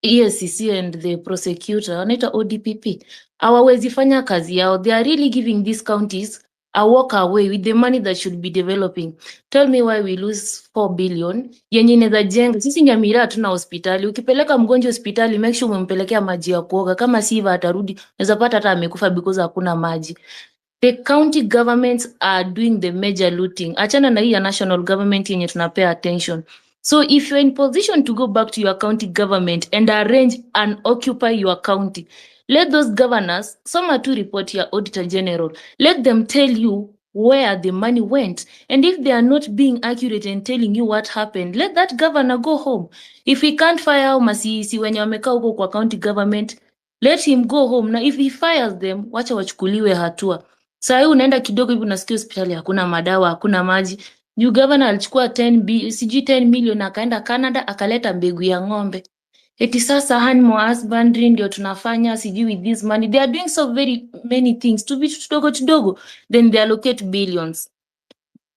EACC and the prosecutor, wanaita ODPP, hawawezi fanya kazi yao? They are really giving these counties a walk away with the money that should be developing. Tell me why we lose 4 billion yenye inaweza jenga. Sisi Nyamira hatuna hospitali. Ukipeleka mgonjwa hospitali, make sure umempelekea maji ya kuoga. Kama si hivyo atarudi, unaweza pata hata amekufa because hakuna maji. The county governments are doing the major looting. Achana na hii ya national government yenye tunapea attention. So if you're in position to go back to your county government and arrange and occupy your county, let those governors, soma tu report your auditor general, let them tell you where the money went. And if they are not being accurate and telling you what happened, let that governor go home. If he can't fire masisi wenye wamekaa huko kwa county government, let him go home. Na if he fires them, wacha wachukuliwe hatua. Sasa unaenda kidogo hivi unasikia hospitali hakuna madawa, hakuna maji. New governor alichukua 10 million akaenda Canada akaleta mbegu ya ng'ombe. Eti sasa animal husbandry ndio tunafanya sijui with this money. They are doing so very many things. To vitu tudogo then they allocate billions.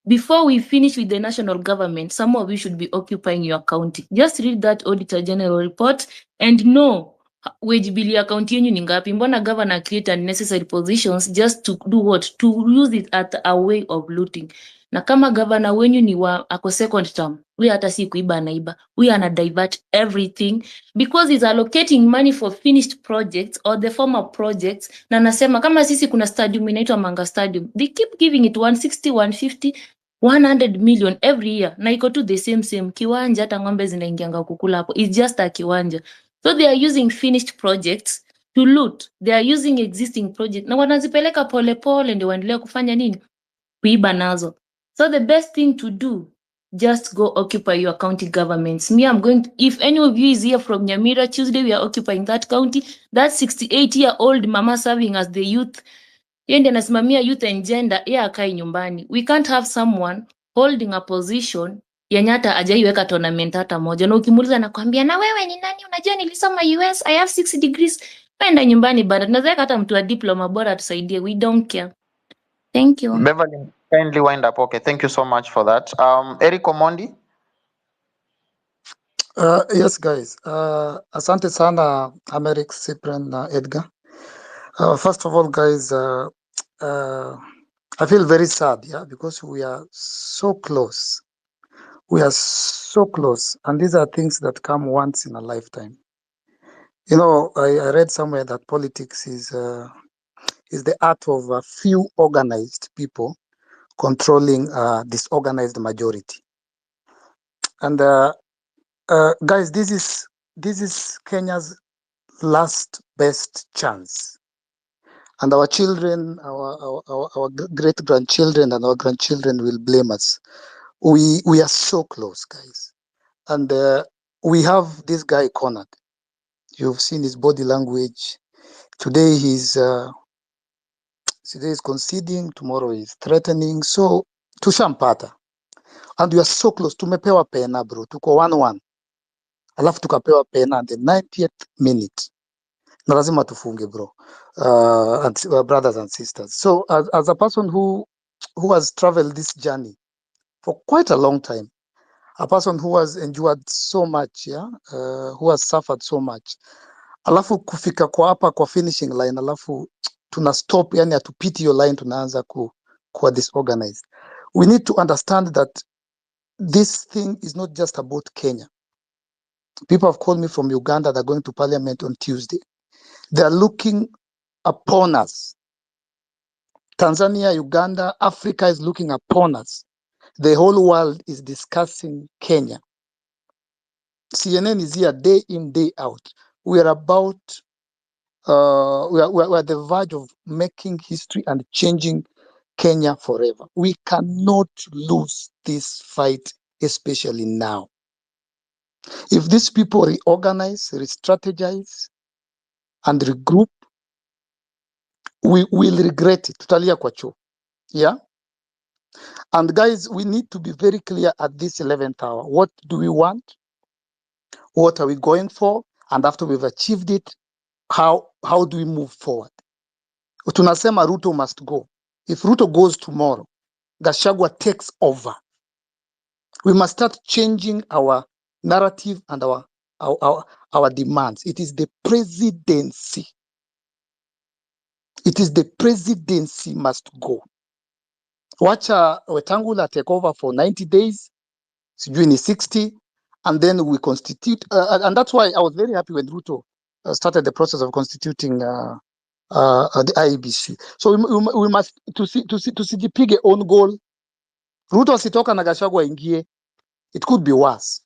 Before we finish with the national government, some of you should be occupying your county. Just read that Auditor General report and know wage bill ya county yenyu ni ngapi? Mbona governor create unnecessary positions just to do what? To use it at a way of looting. Na kama governor wenyu ni wa ako second term, huyu hata si kuiba anaiba, huyu ana divert everything because he's allocating money for finished projects or the former projects. Na nasema kama sisi kuna stadium inaitwa Manga Stadium, they keep giving it 160, 150, 100 million every year, na iko tu the same kiwanja, hata ng'ombe zinaingianga kukula hapo. It's just a kiwanja. So they are using finished projects to loot. They are using existing projects. Na wanazipeleka pole pole ndio waendelee kufanya nini? Kuiba nazo. So the best thing to do, just go occupy your county governments. Me, I'm going to, if any of you is here from Nyamira, Tuesday, we are occupying that county. That 68-year-old mama serving as the youth, yeye ndiye anasimamia youth and gender, yeye akai nyumbani. We can't have someone holding a position yenye hata ajaiweka tournament hata moja. Na ukimuuliza nakwambia, na wewe ni nani? Unajua nilisoma US, I have 6 degrees. Penda nyumbani bana. Tunaweza hata mtu wa diploma bora tusaidie. We don't care. Thank you. Beverly, kindly wind up. Okay, thank you so much for that. Eric Omondi. Yes, guys. Asante sana, Americ, Cyprian, Edgar. First of all, guys, I feel very sad, yeah, because we are so close. We are so close, and these are things that come once in a lifetime. You know, I read somewhere that politics is the art of a few organized people controlling disorganized majority. And guys, this is Kenya's last best chance, and our children, our great grandchildren, and our grandchildren will blame us. We are so close, guys, and we have this guy cornered. You've seen his body language. Today he's conceding, tomorrow he's threatening. So tushampata, and we are so close. Tumepewa pena bro, tuko 1-1, alafu tukapewa pena at the 90th minute. Na lazima tufunge bro, and brothers and sisters. So as a person who has traveled this journey for quite a long time, a person who has endured so much, yeah, who has suffered so much, alafu kufika kwa hapa kwa finishing line, alafu tuna stop, yani atupiti your line, tunaanza kuwa disorganized. We need to understand that this thing is not just about Kenya. People have called me from Uganda. They're going to parliament on Tuesday. They are looking upon us. Tanzania, Uganda, Africa is looking upon us. The whole world is discussing Kenya. CNN is here day in, day out. We are about, we are at the verge of making history and changing Kenya forever. We cannot lose this fight, especially now. If these people reorganize, re-strategize, and regroup, we will regret it. Tutalia kwa choo. Yeah? And guys, we need to be very clear at this 11th hour. What do we want? What are we going for? And after we've achieved it, how do we move forward? Tunasema Ruto must go. If Ruto goes tomorrow, Gachagua takes over. We must start changing our narrative and our demands. It is the presidency. It is the presidency must go. Wacha Wetangula take over for 90 days, sijui ni 60, and then we constitute. And that's why I was very happy when Ruto started the process of constituting the IEBC. So we must tusijipige own goal. Ruto asitoka na Gachagua ingie, it could be worse.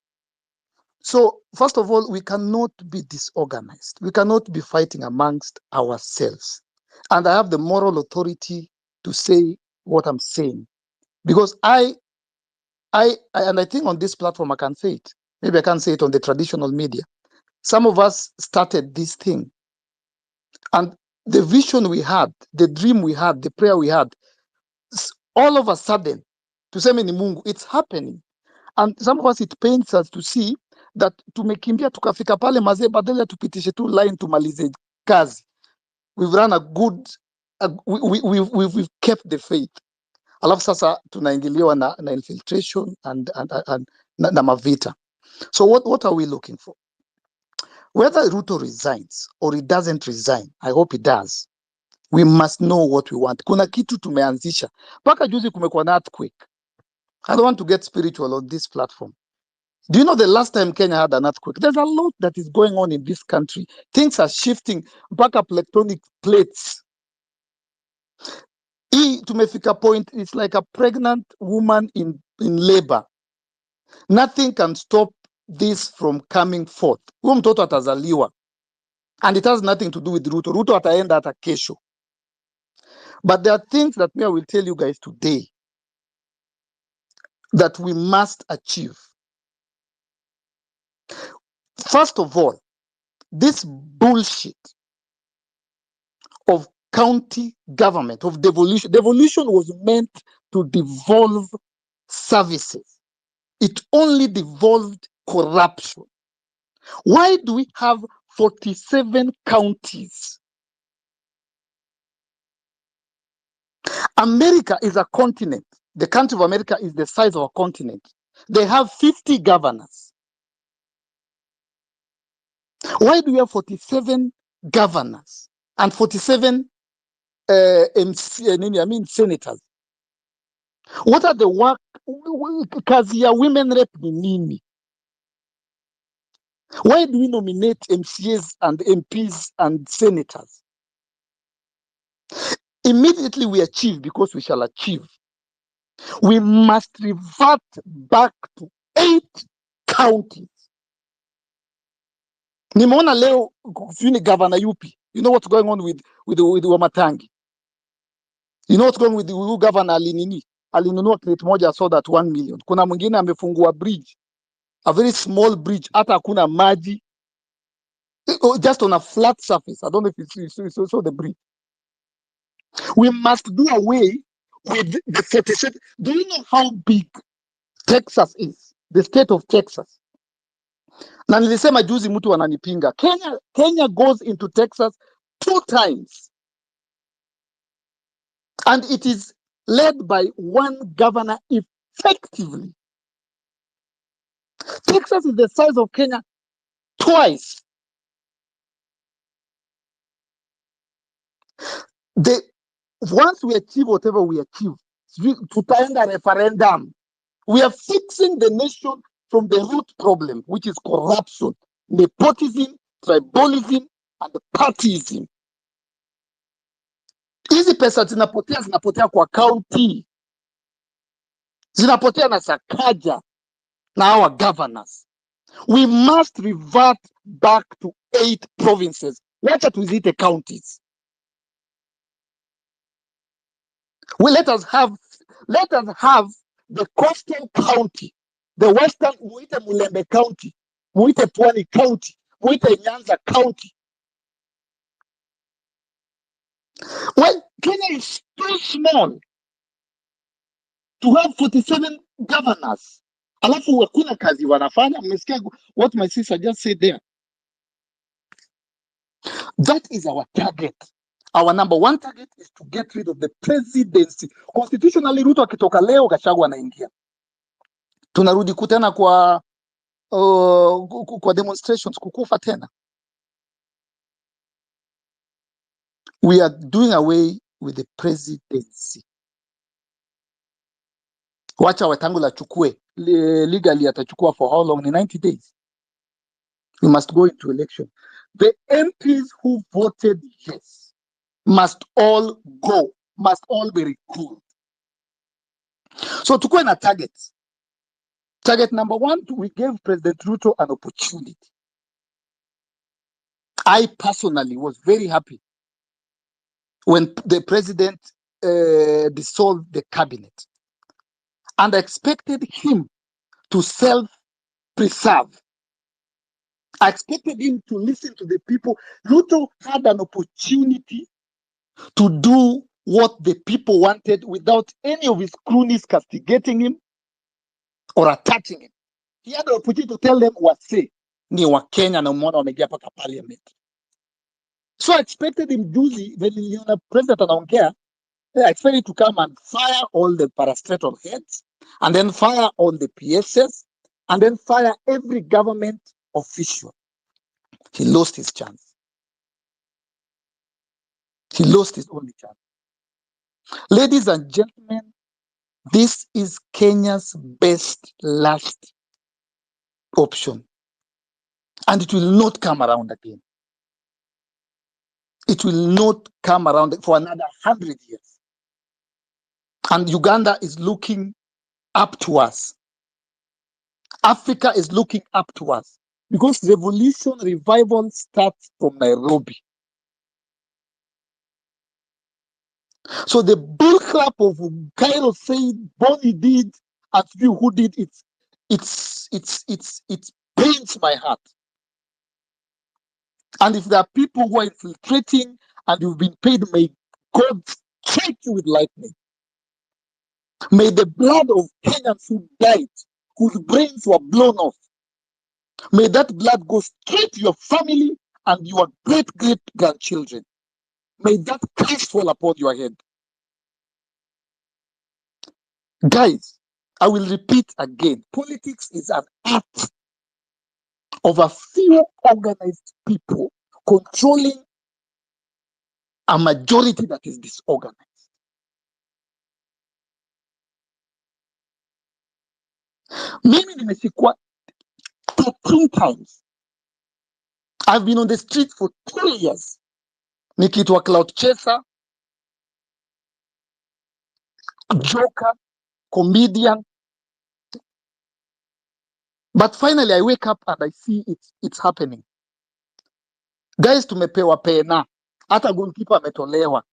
So first of all, we cannot be disorganized. We cannot be fighting amongst ourselves. And I have the moral authority to say what I'm saying, because I think on this platform I can say it. Maybe I can't say it on the traditional media. Some of us started this thing, and the vision we had, the dream we had, the prayer we had, all of a sudden, tuseme ni Mungu, it's happening. And some of us, it pains us to see that tumekimbia tukafika pale mazee, badala tupitishe tu line tumalize kazi. We've run a good, we've kept the faith. Alafu sasa tunaingiliwa na infiltration and na mavita. So what are we looking for? Whether Ruto resigns or he doesn't resign, I hope he does. We must know what we want. Kuna kitu tumeanzisha. Paka juzi kumekuwa na earthquake. I don't want to get spiritual on this platform. Do you know the last time Kenya had an earthquake? There's a lot that is going on in this country. Things are shifting. Mpaka tectonic plates. Hii tumefika point, it's like a pregnant woman in labor. Nothing can stop this from coming forth. Huyo mtoto atazaliwa. And it has nothing to do with Ruto. Ruto ataenda hata kesho. But there are things that I will tell you guys today that we must achieve. First of all, this bullshit of county government, of devolution. Devolution was meant to devolve services. It only devolved corruption. Why do we have 47 counties? America is a continent. The country of America is the size of a continent. They have 50 governors. Why do we have 47 governors and 47 senators? What are the work? Kazi ya women rep ni nini? Why do we nominate MCAs and MPs and senators? Immediately we achieve, because we shall achieve. We must revert back to 8 counties. Nimeona leo sijui governor yupi. You know what's going on with Wamatangi? You know what's going on with the governor alinini? Alinunua crate moja so that 1 million. Kuna mwingine amefungua bridge. A very small bridge, hata hakuna maji. Just on a flat surface. I don't know if you saw the bridge. We must do away with the 47. Do you know how big Texas is? The state of Texas. Na nilisema juzi mtu ananipinga. Kenya goes into Texas 2 times. And it is led by 1 governor effectively. Texas is the size of Kenya twice. Once we achieve whatever we achieve, tutaenda referendum. We are fixing the nation from the root problem, which is corruption, nepotism, tribalism, and partyism. Hizi pesa zinapotea kwa county. Zinapotea na Sakaja na our governors. We must revert back to 8 provinces. Wacha tuzite counties. Let us have the coastal county, the western, muite Mulembe County, muite Pwani County, muite Nyanza County. Well, Kenya is too small to have 47 governors. Alafu hakuna kazi wanafanya. Mmesikia what my sister just said there. That is our target. Our number 1 target is to get rid of the presidency. Constitutionally, Ruto akitoka leo, Gachagua anaingia. Tunarudi kutena kwa demonstrations, kukufa tena. We are doing away with the presidency. Wacha Wetangula chukue. Legally atachukua for how long? In 90 days. We must go into election. The MPs who voted yes must all go, must all be recalled. So tukue na targets. Target number 1, we gave President Ruto an opportunity. I personally was very happy when the president dissolved the cabinet. And I expected him to self-preserve. I expected him to listen to the people. Ruto had an opportunity to do what the people wanted without any of his cronies castigating him or attacking him. He had the opportunity to tell them what say ni wa Kenya na umeona wameingia paka parliament. So I expected him juzi when the president anaongea, I expected to come and fire all the parastatal heads, and then fire all the PSS, and then fire every government official. He lost his chance. He lost his only chance. Ladies and gentlemen, this is Kenya's best last option. And it will not come around again. It will not come around for another 100 years. And Uganda is looking up to us. Africa is looking up to us. Because revolution revival starts from Nairobi. So the bullcrap of Cairo saying Bonnie did and few who did it, it pains my heart. And if there are people who are infiltrating and you've been paid, may God strike you with lightning. May the blood of Kenyans who died, whose brains were blown off, may that blood go straight to your family and your great-great-grandchildren. May that curse fall upon your head. Guys, I will repeat again. Politics is an art of a few organized people controlling a majority that is disorganized. Mimi nimeshikwa 13 times. I've been on the street for 2 years. Nikiitwa cloud chaser, joker, comedian. But finally I wake up and I see it's happening. Guys, tumepewa pena. Hata goalkeeper ametolewa.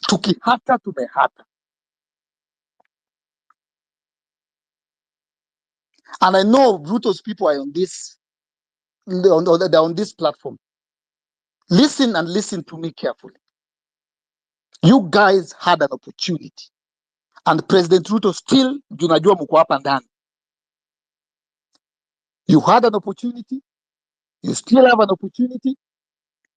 Tukihata tumehata. And I know Ruto's people are on this, they're on this platform. Listen and listen to me carefully. You guys had an opportunity. And President Ruto still, junajua mko hapa ndani. You had an opportunity. You still have an opportunity.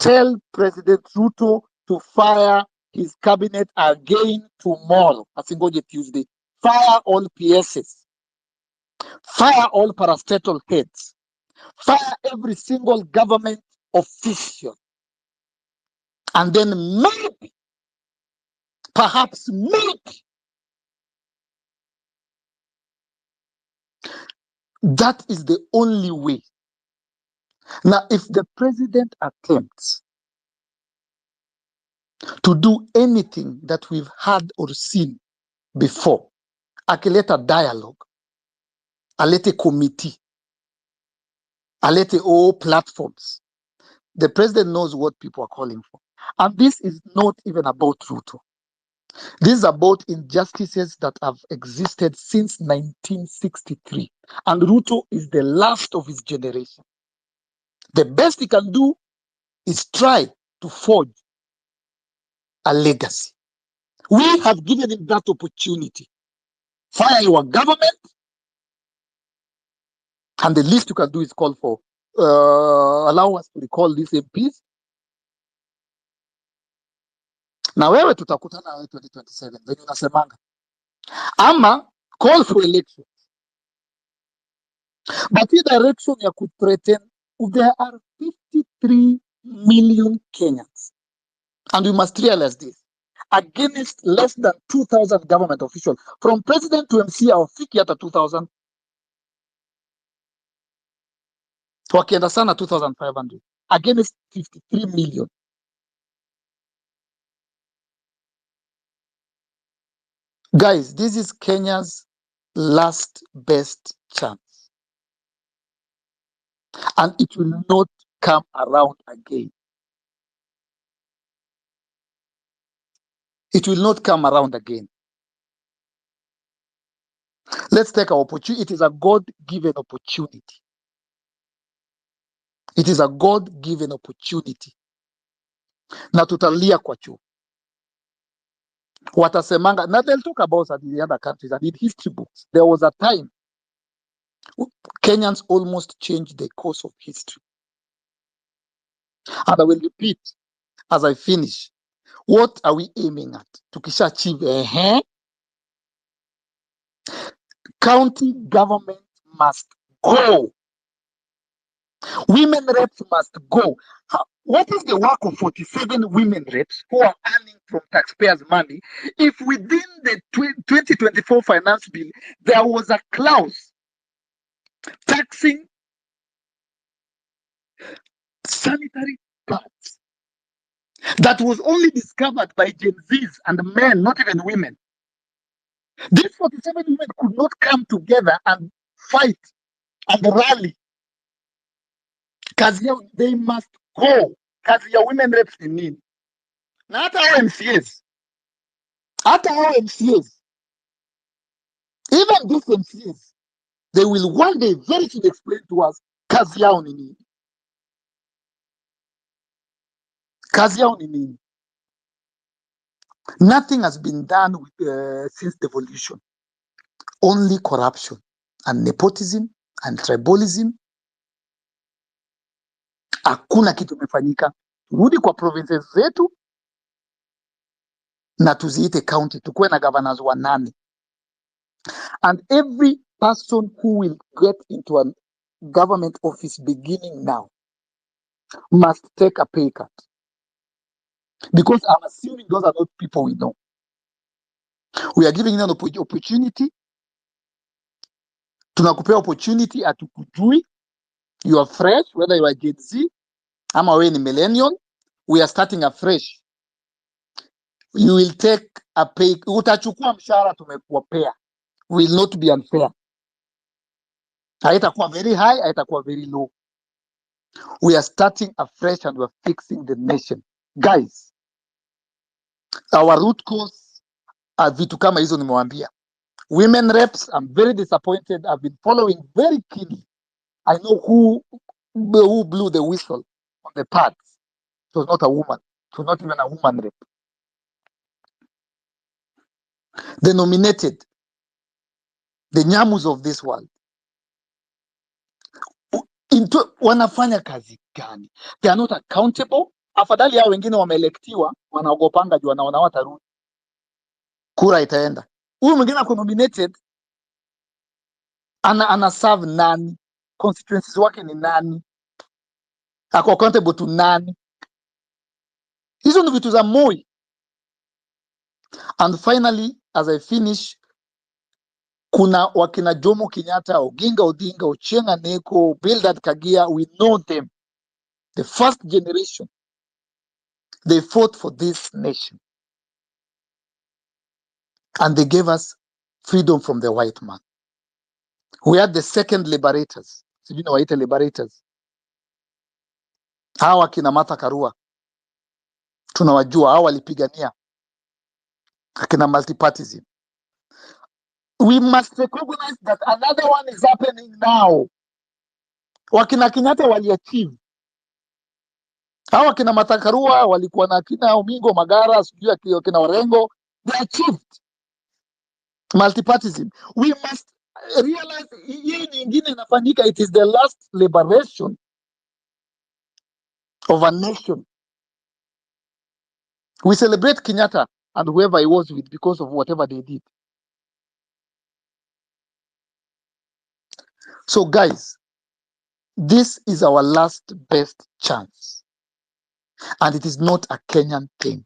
Tell President Ruto to fire his cabinet again tomorrow. Asingoje Tuesday. Fire all PSs. Fire all parastatal heads. Fire every single government official. And then maybe, perhaps maybe, that is the only way. Now, if the president attempts to do anything that we've had or seen before, akileta dialogue, alete committee, alete all platforms, the president knows what people are calling for. And this is not even about Ruto. This is about injustices that have existed since 1963. And Ruto is the last of his generation. The best he can do is try to forge a legacy. We have given him that opportunity. Fire your government, and the least you can do is call for, allow us to recall these MPs. Na wewe tutakutana wewe 2027 venye unasemanga, ama call for election. But in direction ya kuthreaten, there are 53 million Kenyans, and we must realize this, against less than 2,000 government officials, from president to MC hawafiki hata 2,000, wakienda sana 2,500, against 53 million. Guys, this is Kenya's last best chance. And it will not come around again. It will not come around again. Let's take our opportunity. It is a God-given opportunity. It is a God-given opportunity. Na tutalia kwa chuo. Watasemanga, now they'll talk about that in the other countries and in history books. There was a time Kenyans almost changed the course of history. And I will repeat as I finish. What are we aiming at? Tukisha achieve, county government must go. Women reps must go. What is the work of 47 women reps who are earning from taxpayers' money if within the 2024 finance bill there was a clause taxing sanitary pads that was only discovered by Gen Zs and men, not even women? These 47 women could not come together and fight and rally. Kazi yao, they must go. Kazi ya women reps ni nini? Na hata hao MCAs, even these MCAs, they will one day very soon explain to us kazi yao ni nini. Kazi yao ni nini? Nothing has been done with, since devolution. Only corruption and nepotism and tribalism. Hakuna kitu imefanyika. Rudi kwa provinces zetu na tuziite county, tukuwe na governors wa 8. And every person who will get into a government office beginning now must take a pay cut. Because I'm assuming those are not people we know. We are giving them an opportunity. Tunakupea opportunity, hatukujui. You are fresh, whether you are Gen Z, ama wewe ni millennial, we are starting afresh. You will take a pay, utachukua mshahara tumekuwapea. Will not be unfair. Haitakuwa very high, haitakuwa very low. We are starting afresh and we are fixing the nation. Guys, our root cause are vitu kama hizo nimewambia. Women reps, I'm very disappointed. I've been following very keenly. I know who blew the whistle on the pads. It was not a woman. It was not even a woman rep. They nominated the nyamus of this world. Wanafanya kazi gani? They are not accountable. Afadhali hao wengine wameelektiwa, wanaogopanga juu wanaona watarudi. Kura itaenda. Huyu mwingine ako nominated, ana serve nani? Constituencies wake ni nani? Ako accountable to nani? Hizo ni vitu za Moi. And finally, as I finish, kuna wakina Jomo Kenyatta, Oginga Odinga, Ochieng Aneko, Bildad Kagia, we know them. The first generation, they fought for this nation. And they gave us freedom from the white man. We had the second liberators. So you know what liberators? Hawa kina Martha Karua. Tunawajua, hawa walipigania. Akina multipartism. We must recognize that another one is happening now. Wakina Kenyatta waliachieve. Hawa kina Martha Karua walikuwa na kina Omingo Magara, sijui kina Orengo, they achieved multipartism. We must realize hii nyingine inafanyika, it is the last liberation of a nation. We celebrate Kenyatta and whoever he was with because of whatever they did. So guys, this is our last best chance. And it is not a Kenyan thing.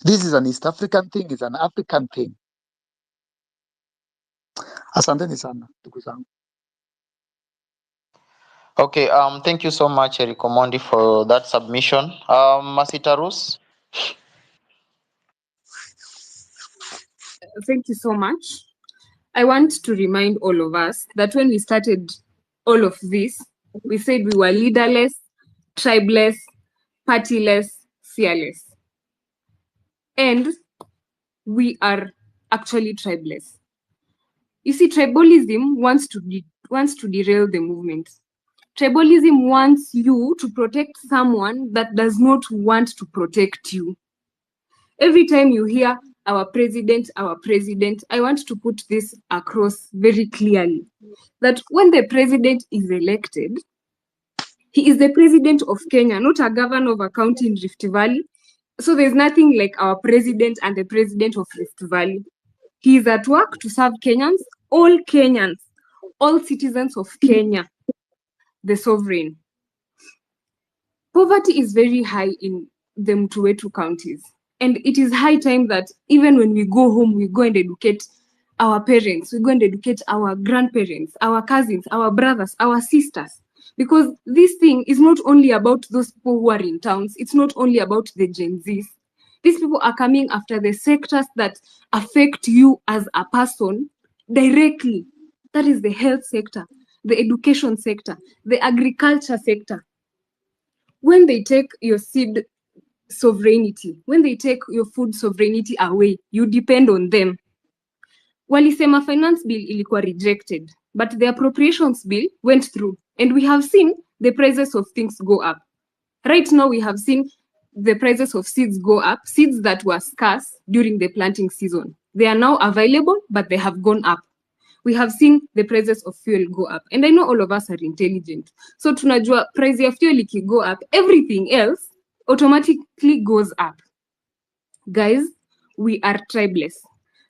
This is an East African thing, it's an African thing. Asanteni sana, ndugu zangu. Okay, thank you so much, Eric Omondi, for that submission. Masitarus? Thank you so much. I want to remind all of us that when we started all of this, we said we were leaderless, tribeless, partyless, fearless. And we are actually tribeless. You see, tribalism wants to derail the movement. Tribalism wants you to protect someone that does not want to protect you. Every time you hear our president, I want to put this across very clearly, that when the president is elected, he is the president of Kenya, not a governor of a county in Rift Valley. So there's nothing like our president and the president of Rift Valley. He is at work to serve Kenyans, all Kenyans, all citizens of Kenya the sovereign. Poverty is very high in the Mtuwetu counties. And it is high time that even when we go home, we go and educate our parents, we go and educate our grandparents, our cousins, our brothers, our sisters. Because this thing is not only about those people who are in towns, it's not only about the Gen Zs. These people are coming after the sectors that affect you as a person directly. That is the health sector, the education sector, the agriculture sector. When they take your seed sovereignty, when they take your food sovereignty away, you depend on them. Walisema finance bill ilikuwa rejected, but the appropriations bill went through, and we have seen the prices of things go up. Right now, we have seen the prices of seeds go up, seeds that were scarce during the planting season. They are now available, but they have gone up. We have seen the prices of fuel go up. And I know all of us are intelligent. So tunajua price ya fuel iki go up, everything else automatically goes up. Guys, we are tribeless.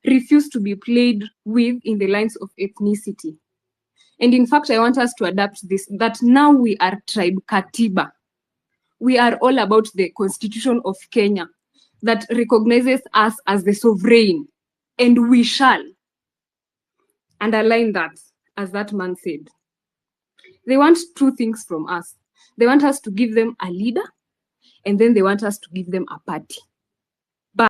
Refuse to be played with in the lines of ethnicity. And in fact, I want us to adapt this, that now we are tribe katiba. We are all about the Constitution of Kenya that recognizes us as the sovereign, and we shall underline that, as that man said. They want two things from us. They want us to give them a leader, and then they want us to give them a party.